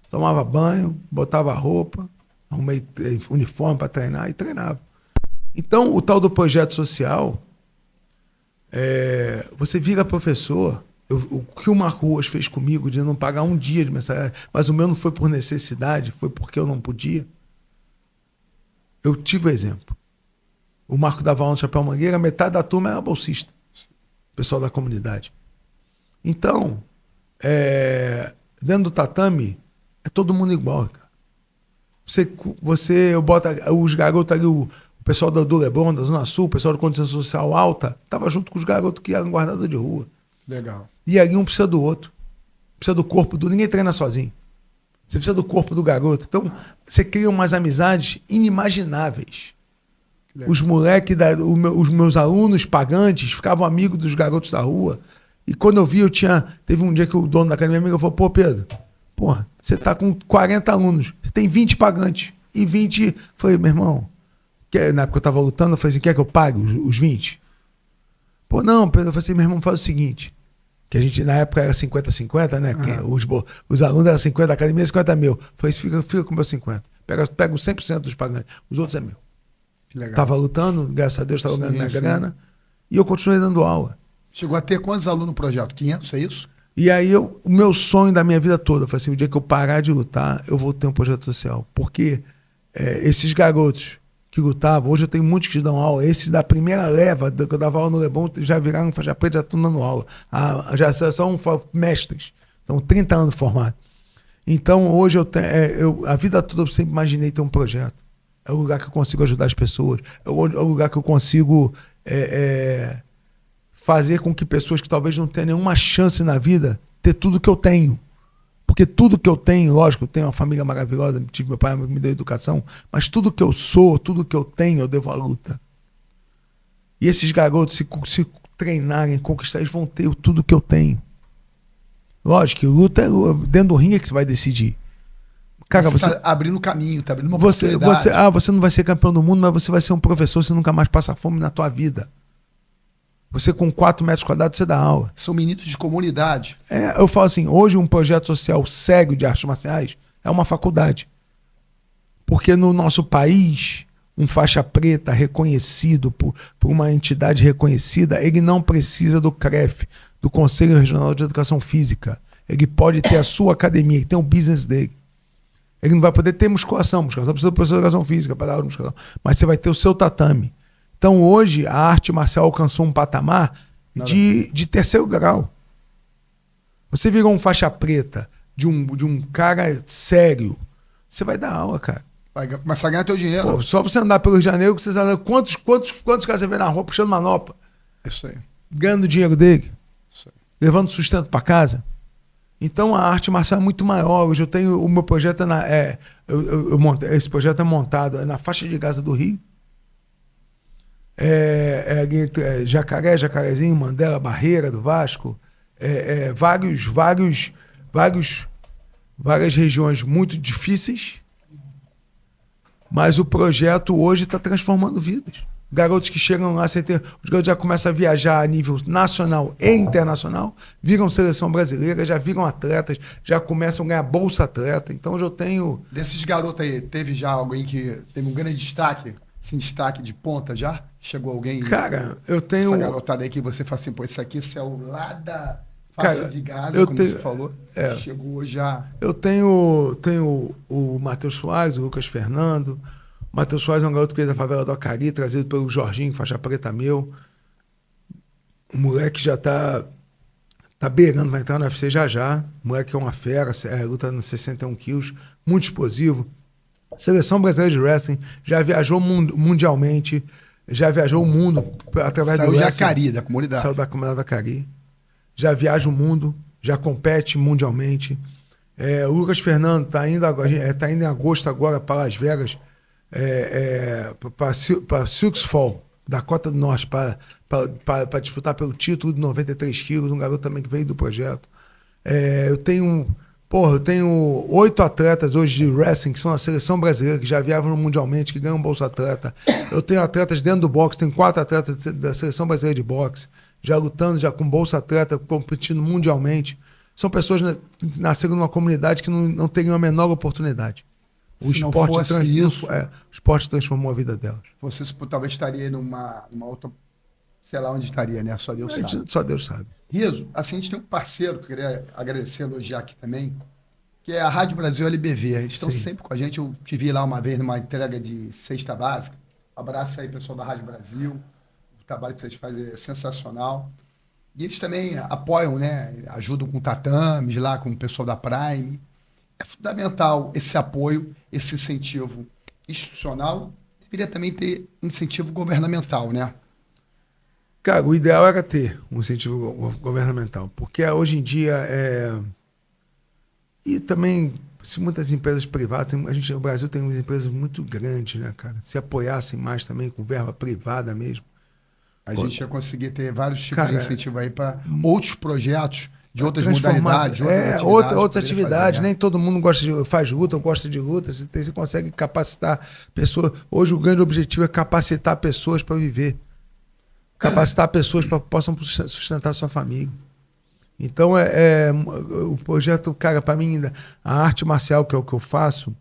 Tomava banho, botava roupa, arrumei uniforme pra treinar e treinava. Então, o tal do projeto social, você vira professor. O que o Marco Ruas fez comigo de não pagar um dia de mensalidade, mas o meu não foi por necessidade, foi porque eu não podia. Eu tive o exemplo. O Marco dava aula no Chapéu Mangueira, metade da turma era bolsista. Pessoal da comunidade. Então, dentro do tatame, é todo mundo igual, cara. Eu boto os garotos ali, o pessoal do Leblon, da Zona Sul, o pessoal da condição social alta, tava junto com os garotos que eram guardados de rua. Legal. E ali um precisa do outro. Precisa do corpo do... Ninguém treina sozinho. Você precisa do corpo do garoto. Então, você cria umas amizades inimagináveis. Os moleques, os meus alunos pagantes, ficavam amigos dos garotos da rua. E quando eu vi, teve um dia que o dono da academia amiga falou, pô, Pedro, porra, você tá com 40 alunos, você tem 20 pagantes. E 20... Falei, meu irmão, na época eu tava lutando, eu falei assim, quer que eu pague os 20? Pô, não, Pedro, eu falei assim, meu irmão, faz o seguinte, que a gente na época era 50-50, né? Os alunos eram 50, a academia 50 mil. Eu falei, fica com meus 50. Pega os 100% dos pagantes, os outros é meu. Legal. Tava lutando, graças a Deus, tava ganhando minha grana. E eu continuei dando aula. Chegou a ter quantos alunos no projeto? 500, é isso? E aí, o meu sonho da minha vida toda foi assim, o dia que eu parar de lutar, eu vou ter um projeto social. Porque esses garotos que lutavam, hoje eu tenho muitos que dão aula, esses da primeira leva, que eu dava aula no Leblon, já viraram faixa preta, já estão dando aula. Já são mestres, estão 30 anos formados. Então, hoje a vida toda eu sempre imaginei ter um projeto. É o lugar que eu consigo ajudar as pessoas, é o lugar que eu consigo fazer com que pessoas que talvez não tenham nenhuma chance na vida, ter tudo que eu tenho. Porque tudo que eu tenho, lógico, eu tenho uma família maravilhosa, tive meu pai me deu educação, mas tudo que eu sou, tudo que eu tenho, eu devo à luta. E esses garotos, se treinarem, conquistar, eles vão ter tudo que eu tenho. Lógico que luta dentro do ringue é que você vai decidir. Cara, você tá abrindo caminho, tá abrindo uma oportunidade. Você não vai ser campeão do mundo, mas você vai ser um professor, você nunca mais passa fome na tua vida. Você com 4 metros quadrados, você dá aula. São meninos de comunidade. Eu falo assim, hoje um projeto social sério de artes marciais é uma faculdade. Porque no nosso país, um faixa preta reconhecido por uma entidade reconhecida, ele não precisa do CREF, do Conselho Regional de Educação Física. Ele pode ter a sua academia, ele tem o business dele. Ele não vai poder ter musculação precisa do professor de educação física para dar aula de musculação, mas você vai ter o seu tatame. Então hoje a arte marcial alcançou um patamar de terceiro grau. Você virou um faixa preta de um cara sério, você vai dar aula, cara. Vai começar a ganhar teu dinheiro. Pô, só você andar pelo Rio de Janeiro, você sabe quantos caras você vê na rua puxando manopla? Isso aí. Ganhando o dinheiro dele. Isso aí. Levando sustento para casa. Então a arte marcial é muito maior. Hoje eu tenho o meu projeto, esse projeto é montado na faixa de Gaza do Rio. Jacaré, Jacarezinho, Mandela, Barreira do Vasco, vários várias regiões muito difíceis, mas o projeto hoje está transformando vidas. Garotos que chegam lá, os garotos já começam a viajar a nível nacional e internacional, viram seleção brasileira, já viram atletas, já começam a ganhar bolsa atleta. Então hoje eu tenho... Desses garotos aí, teve já alguém que teve um grande destaque, assim, destaque de ponta já? Chegou alguém? Cara, eu tenho... Essa garotada aí que você fala assim, pô, isso aqui saiu lá da Cara, faixa de Gaza, como você falou, chegou já... Eu tenho o Matheus Soares, o Lucas Fernando. O Matheus Soares é um garoto que veio da favela do Acari, trazido pelo Jorginho, faixa preta meu. O moleque já tá beirando, vai entrar no UFC já. O moleque é uma fera, luta nos 61 quilos, muito explosivo. Seleção brasileira de wrestling, já viajou mundialmente, já viajou o mundo através do wrestling. Saiu de Acari, da comunidade. Saiu da comunidade do Acari. Já viaja o mundo, já compete mundialmente. O Lucas Fernando está indo em agosto agora para Las Vegas, para Sioux Falls, Dakota do Norte, para disputar pelo título de 93 quilos, um garoto também que veio do projeto. Eu tenho 8 atletas hoje de wrestling que são a seleção brasileira, que já viajam mundialmente, que ganham bolsa atleta. Eu tenho atletas dentro do boxe, tenho 4 atletas da seleção brasileira de boxe, já lutando, já com bolsa atleta, competindo mundialmente. São pessoas que nasceram numa comunidade que não teriam a menor oportunidade. O esporte transformou a vida delas. Você talvez estaria numa outra, sei lá onde estaria, né? Só Deus sabe. Só Deus sabe. Riso, assim, a gente tem um parceiro que eu queria agradecer, elogiar aqui também, que é a Rádio Brasil LBV. Eles estão sempre com a gente. Eu te vi lá uma vez numa entrega de cesta básica. Abraço aí, pessoal da Rádio Brasil. O trabalho que vocês fazem é sensacional. E eles também apoiam, né? Ajudam com tatames lá, com o pessoal da Prime. É fundamental esse apoio, esse incentivo institucional. Deveria também ter um incentivo governamental, né? Cara, o ideal era ter um incentivo governamental, porque hoje em dia E também, se muitas empresas privadas, o Brasil tem umas empresas muito grandes, né, cara? Se apoiassem mais também com verba privada mesmo. A gente ia conseguir ter vários tipos de incentivo aí para outros projetos de outras modalidades, outras atividades. Nem todo mundo faz luta ou gosta de luta. Você consegue capacitar pessoas. Hoje o grande objetivo é capacitar pessoas para viver. Capacitar pessoas para que possam sustentar sua família. Então, o projeto, cara, para mim, a arte marcial, que é o que eu faço,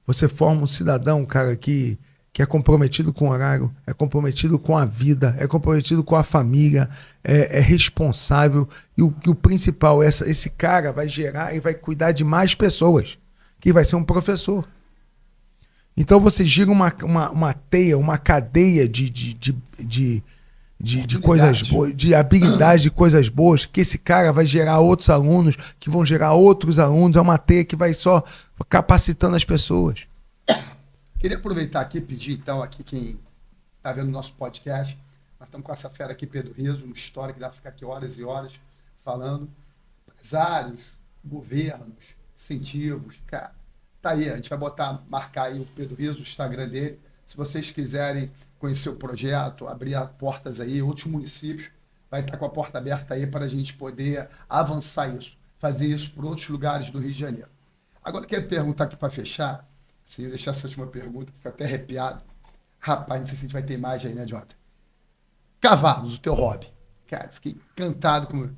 você forma um cidadão, cara, que é comprometido com o horário, é comprometido com a vida, é comprometido com a família, é responsável. E o principal, esse cara vai gerar e vai cuidar de mais pessoas, que vai ser um professor. Então você gira uma teia, uma cadeia de coisas boas, de habilidade, de coisas boas, que esse cara vai gerar outros alunos, que vão gerar outros alunos. É uma teia que vai só capacitando as pessoas. Queria aproveitar aqui e pedir, então, aqui quem está vendo o nosso podcast, nós estamos com essa fera aqui, Pedro Rizzo, uma história que dá para ficar aqui horas e horas falando. Empresários, governos, incentivos, cara, tá aí, a gente vai marcar aí o Pedro Rizzo, o Instagram dele. Se vocês quiserem conhecer o projeto, abrir as portas aí, outros municípios, vai estar com a porta aberta aí para a gente poder avançar isso, fazer isso por outros lugares do Rio de Janeiro. Agora, eu quero perguntar aqui para fechar, se eu deixar essa última pergunta, fico até arrepiado. Rapaz, não sei se a gente vai ter imagem aí, né, Jota? Cavalos, o teu hobby. Cara, fiquei encantado com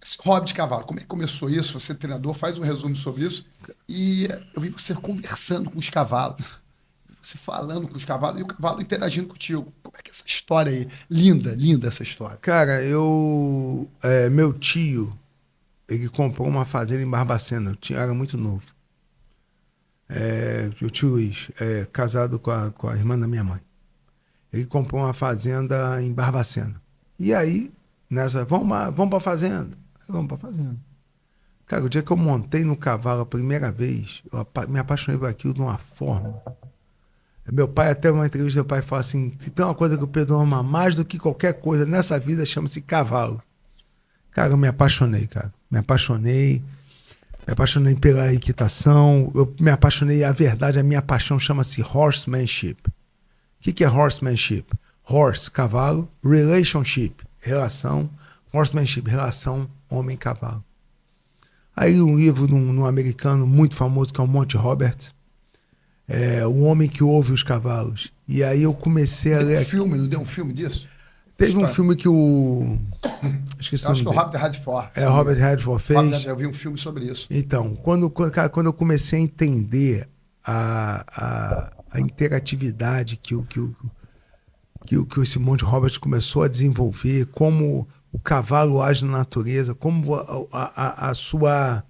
esse hobby de cavalo. Como é que começou isso? Você é treinador, faz um resumo sobre isso. E eu vi você conversando com os cavalos. Você falando com os cavalos e o cavalo interagindo contigo. Como é que é essa história aí? Linda, linda essa história. Cara, meu tio, ele comprou uma fazenda em Barbacena. Eu era muito novo. O tio Luiz, casado com a irmã da minha mãe. Ele comprou uma fazenda em Barbacena. E aí, vamos pra fazenda. Vamos pra fazenda. Cara, o dia que eu montei no cavalo a primeira vez, eu me apaixonei por aquilo de uma forma. Meu pai, até uma entrevista, meu pai fala assim, se tem uma coisa que o Pedro ama mais do que qualquer coisa nessa vida, chama-se cavalo. Cara, eu me apaixonei, cara. Me apaixonei pela equitação, eu me apaixonei, a verdade, a minha paixão chama-se horsemanship. O que é horsemanship? Horse, cavalo, relationship, relação, horsemanship, relação homem-cavalo. Aí um livro num americano muito famoso, que é o Monty Roberts, O Homem que Ouve os Cavalos. E aí eu comecei a ler... Não deu um filme disso? Teve um filme que o... Esqueci o nome Acho que o dele. Robert Redford. O Robert Redford fez. Eu vi um filme sobre isso. Então, quando eu comecei a entender a interatividade que esse Monty Roberts começou a desenvolver, como o cavalo age na natureza, como a sua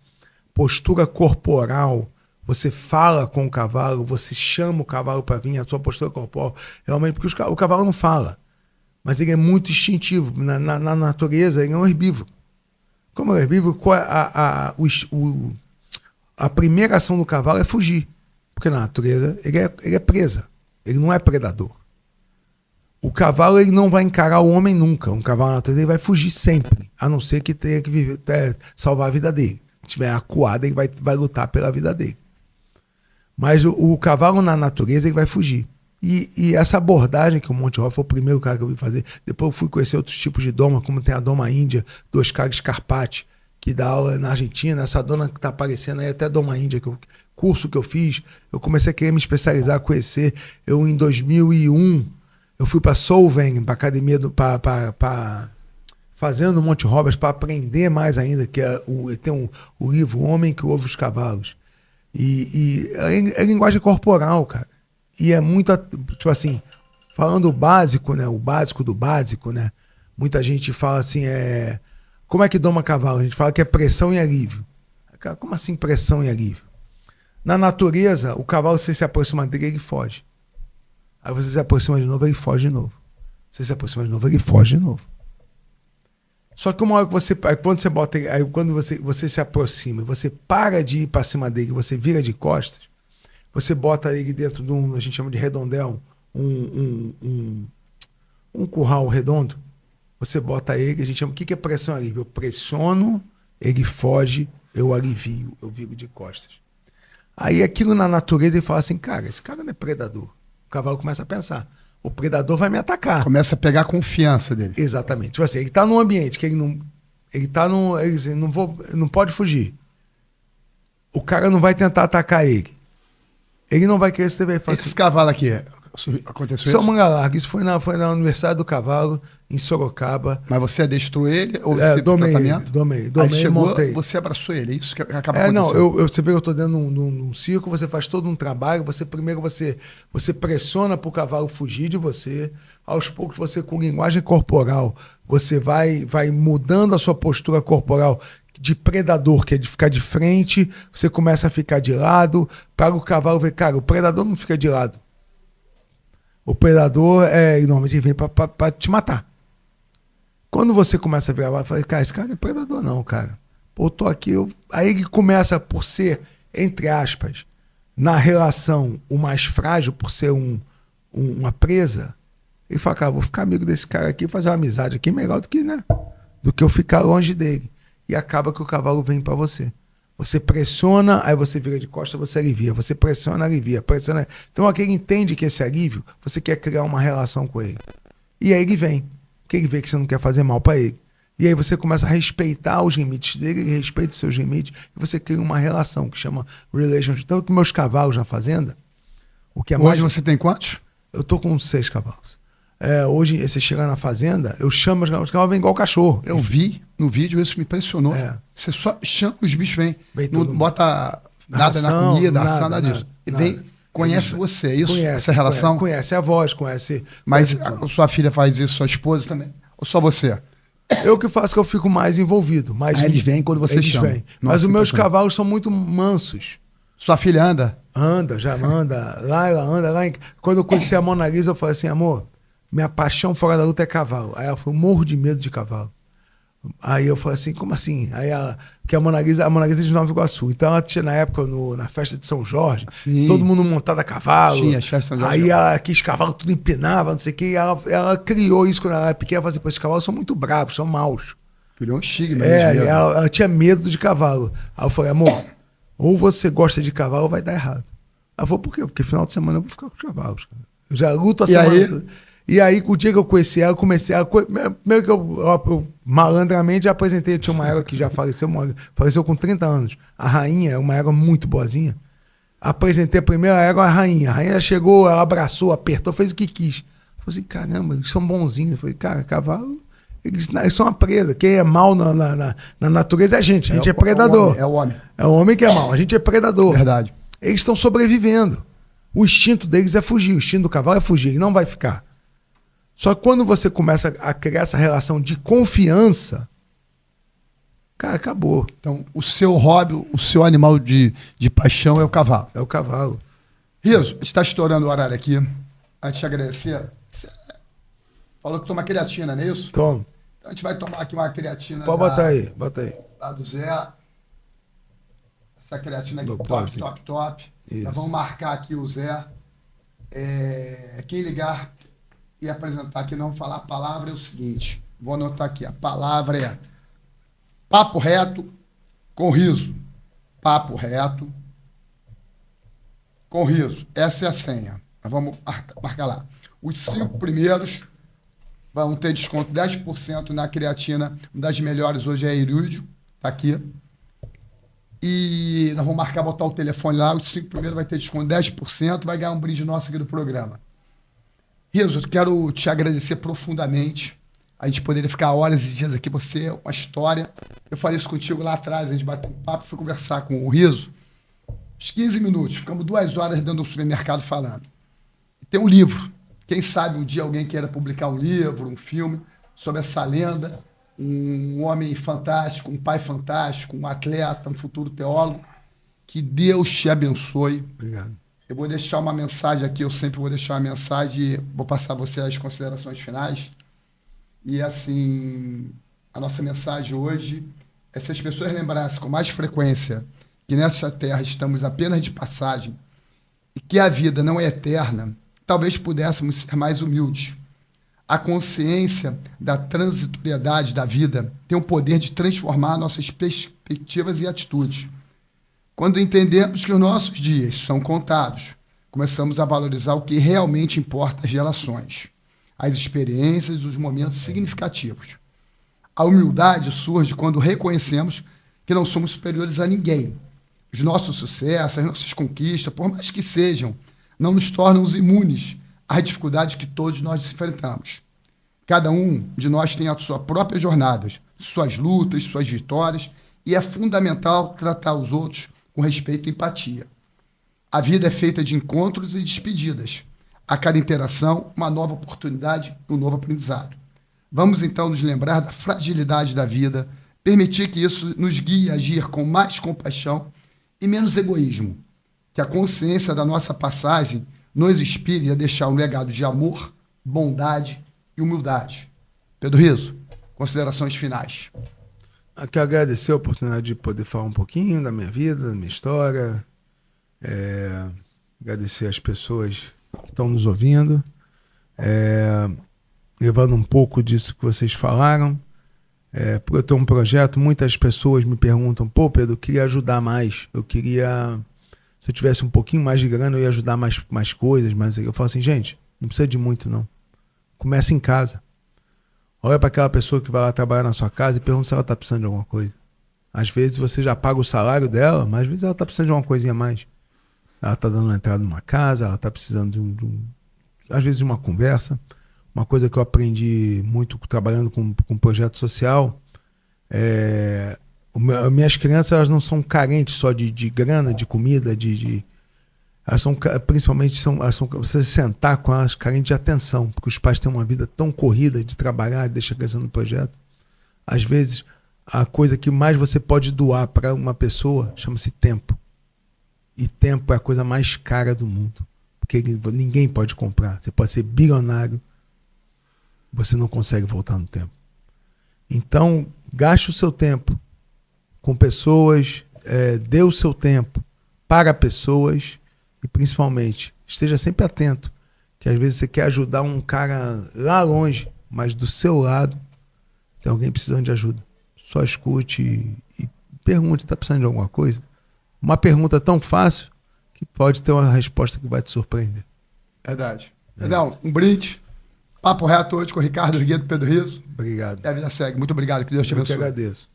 postura corporal, você fala com o cavalo, você chama o cavalo para vir, a sua postura corporal, realmente, porque o cavalo não fala, mas ele é muito instintivo. Na natureza, ele é um herbívoro. Como é um herbívoro, a primeira ação do cavalo é fugir, porque na natureza ele é presa, ele não é predador. O cavalo ele não vai encarar o homem nunca. Um cavalo na natureza ele vai fugir sempre, a não ser que tenha que salvar a vida dele. Se tiver acuado, ele vai lutar pela vida dele. Mas o cavalo na natureza ele vai fugir. E essa abordagem que o Monty Roberts foi o primeiro cara que eu vi fazer. Depois eu fui conhecer outros tipos de doma, como tem a doma índia do Oscar Scarpati, que dá aula na Argentina. Essa dona que está aparecendo aí, até doma índia, curso que eu fiz. Eu comecei a querer me especializar, conhecer. Eu, em 2001, eu fui para Solvang, para academia, fazendo o Monty Roberts, para aprender mais ainda, que tem o livro O Homem que Ouve os Cavalos. E é linguagem corporal, cara. E é muito, tipo assim, falando o básico, né? O básico do básico, né? Muita gente fala assim, como é que doma cavalo? A gente fala que é pressão e alívio. Cara, como assim pressão e alívio? Na natureza, o cavalo, você se aproxima dele, ele foge. Aí você se aproxima de novo, ele foge de novo. Você se aproxima de novo, ele foge de novo. Só que uma hora que quando você bota ele, aí quando você se aproxima, você para de ir para cima dele, você vira de costas, você bota ele dentro de a gente chama de redondel, um curral redondo, você bota ele, a gente chama, o que é pressão e alívio? Eu pressiono, ele foge, eu alivio, eu viro de costas. Aí aquilo na natureza ele fala assim, cara, esse cara não é predador. O cavalo começa a pensar, o predador vai me atacar. Começa a pegar a confiança dele. Exatamente. Tipo assim, ele tá num ambiente que ele não pode fugir. O cara não vai tentar atacar ele. Ele não vai querer se ver. Esse cavalo aqui, aconteceu isso? É isso? Manga Larga. Isso foi na Universidade do Cavalo, em Sorocaba. Mas você adestrou ele? Ou você tratamento? Domei, aí chegou, montei. você abraçou ele, é isso que acaba acontecendo? Não, você vê que eu estou dentro de um circo, você faz todo um trabalho, primeiro você pressiona para o cavalo fugir de você, aos poucos você, com linguagem corporal, você vai mudando a sua postura corporal de predador, que é de ficar de frente, você começa a ficar de lado, para o cavalo ver, cara, o predador não fica de lado. O predador, normalmente, vem para te matar. Quando você começa a ver, eu falo, cara, esse cara não é predador não, cara. Pô, eu tô aqui, aí ele começa, por ser, entre aspas, na relação, o mais frágil, por ser uma presa, ele fala, cara, vou ficar amigo desse cara aqui, fazer uma amizade aqui, melhor do que eu ficar longe dele. E acaba que o cavalo vem para você. Você pressiona, aí você vira de costas, você alivia. Você pressiona, alivia. Pressiona. Então aquele entende que esse alívio, você quer criar uma relação com ele. E aí ele vem. Porque ele vê que você não quer fazer mal para ele. E aí você começa a respeitar os limites dele, ele respeita os seus limites, e você cria uma relação que chama relationship. Então, com meus cavalos na fazenda, o que é mais... Hoje você tem quantos? Eu tô com 6 cavalos. Hoje, você chega na fazenda, eu chamo os cavalos, vem igual cachorro. Eu vi no vídeo, isso me impressionou. Você só chama, os bichos vêm. Não bota nada na comida, nada disso. E vem, conhece você, é isso? Essa relação? Conhece a voz, conhece... Mas a sua filha faz isso, sua esposa também? Ou só você? Eu que faço, que eu fico mais envolvido. Aí eles vêm quando você chama. Nossa, mas os meus cavalos são muito mansos. Sua filha anda? Anda, já anda. Lá ela anda. Quando eu conheci a Mona Lisa, eu falei assim, amor, minha paixão fora da luta é cavalo. Aí ela falou, morro de medo de cavalo. Aí eu falei assim, como assim? Aí ela, porque a Mona Lisa é de Nova Iguaçu. Então ela tinha na época, na festa de São Jorge, sim, todo mundo montado a cavalo. Tinha as festas de São Jorge. Aí ela quis cavalo, tudo empinava, não sei o quê. E ela criou isso quando ela era pequena. Ela falou assim, esses cavalos são muito bravos, são maus. Criou um estigma. Ela tinha medo de cavalo. Aí eu falei, amor, ou você gosta de cavalo ou vai dar errado. Ela falou, por quê? Porque final de semana eu vou ficar com os cavalos. Eu já luto a semana. E aí, o dia que eu conheci ela, meio que eu malandramente apresentei. Tinha uma égua que já faleceu com 30 anos. A rainha é uma égua muito boazinha. Apresentei a primeira égua, a rainha. A rainha chegou, ela abraçou, apertou, fez o que quis. Eu falei assim, caramba, eles são bonzinhos. Eu falei, cara, cavalo, eles são uma presa. Quem é mal na natureza é a gente. A gente é predador. É o homem. É o homem que é mal. A gente é predador. Verdade. Eles estão sobrevivendo. O instinto deles é fugir. O instinto do cavalo é fugir. Ele não vai ficar. Só que quando você começa a criar essa relação de confiança, cara, acabou. Então, o seu hobby, o seu animal de paixão é o cavalo. É o cavalo. Riso, está estourando o horário aqui. Antes de agradecer, você falou que toma creatina, não é isso? Toma. Então, a gente vai tomar aqui uma creatina. Pode botar aí, bota aí. Lá do Zé. Essa creatina aqui, top. Isso. Nós vamos marcar aqui o Zé. Quem ligar e apresentar aqui, não falar a palavra, é o seguinte. Vou anotar aqui. A palavra é papo reto com riso. Papo reto com riso. Essa é a senha. Nós vamos marcar lá. Os 5 primeiros vão ter desconto 10% na creatina. Uma das melhores hoje é a Irúdio. Tá aqui. E nós vamos marcar, botar o telefone lá. Os 5 primeiros vai ter desconto 10%. Vai ganhar um brinde nosso aqui do programa. Riso, eu quero te agradecer profundamente. A gente poderia ficar horas e dias aqui. Você é uma história. Eu falei isso contigo lá atrás. A gente bateu um papo, fui conversar com o Riso. Uns 15 minutos. Ficamos 2 horas dentro do supermercado falando. E tem um livro. Quem sabe um dia alguém queira publicar um livro, um filme sobre essa lenda. Um homem fantástico, um pai fantástico, um atleta, um futuro teólogo. Que Deus te abençoe. Obrigado. Eu vou deixar uma mensagem aqui, eu sempre vou deixar uma mensagem, vou passar a você as considerações finais. E assim, a nossa mensagem hoje é se as pessoas lembrassem com mais frequência que nessa terra estamos apenas de passagem e que a vida não é eterna, talvez pudéssemos ser mais humildes. A consciência da transitoriedade da vida tem o poder de transformar nossas perspectivas e atitudes. Quando entendemos que os nossos dias são contados, começamos a valorizar o que realmente importa, as relações, as experiências, os momentos significativos. A humildade surge quando reconhecemos que não somos superiores a ninguém. Os nossos sucessos, as nossas conquistas, por mais que sejam, não nos tornam imunes às dificuldades que todos nós enfrentamos. Cada um de nós tem a sua própria jornada, suas lutas, suas vitórias, e é fundamental tratar os outros com respeito e empatia. A vida é feita de encontros e despedidas. A cada interação, uma nova oportunidade e um novo aprendizado. Vamos então nos lembrar da fragilidade da vida, permitir que isso nos guie a agir com mais compaixão e menos egoísmo. Que a consciência da nossa passagem nos inspire a deixar um legado de amor, bondade e humildade. Pedro Riso, considerações finais. Eu quero agradecer a oportunidade de poder falar um pouquinho da minha vida, da minha história. Agradecer as pessoas que estão nos ouvindo. Levando um pouco disso que vocês falaram. Porque eu tenho um projeto, muitas pessoas me perguntam, pô, Pedro, eu queria ajudar mais. Se eu tivesse um pouquinho mais de grana, eu ia ajudar mais coisas. Mas eu falo assim, gente, não precisa de muito, não. Começa em casa. Olha para aquela pessoa que vai lá trabalhar na sua casa e pergunta se ela está precisando de alguma coisa. Às vezes você já paga o salário dela, mas às vezes ela está precisando de uma coisinha a mais. Ela está dando uma entrada numa casa, ela está precisando às vezes de uma conversa. Uma coisa que eu aprendi muito trabalhando com projeto social, minhas crianças elas não são carentes só de grana, de comida, elas são, principalmente, você sentar com elas carentes de atenção, porque os pais têm uma vida tão corrida de trabalhar, de deixar crescendo no projeto. Às vezes, a coisa que mais você pode doar para uma pessoa chama-se tempo. E tempo é a coisa mais cara do mundo, porque ninguém pode comprar. Você pode ser bilionário, você não consegue voltar no tempo. Então, gaste o seu tempo com pessoas, dê o seu tempo para pessoas e, principalmente, esteja sempre atento, que às vezes você quer ajudar um cara lá longe, mas do seu lado tem alguém precisando de ajuda. Só escute e pergunte, está precisando de alguma coisa? Uma pergunta tão fácil que pode ter uma resposta que vai te surpreender. Verdade. Não, um brinde. Papo Reto hoje com o Ricardo Rigueto, Pedro Riso. Obrigado. E a vida segue. Muito obrigado. Que Deus te Eu que abençoe. agradeço.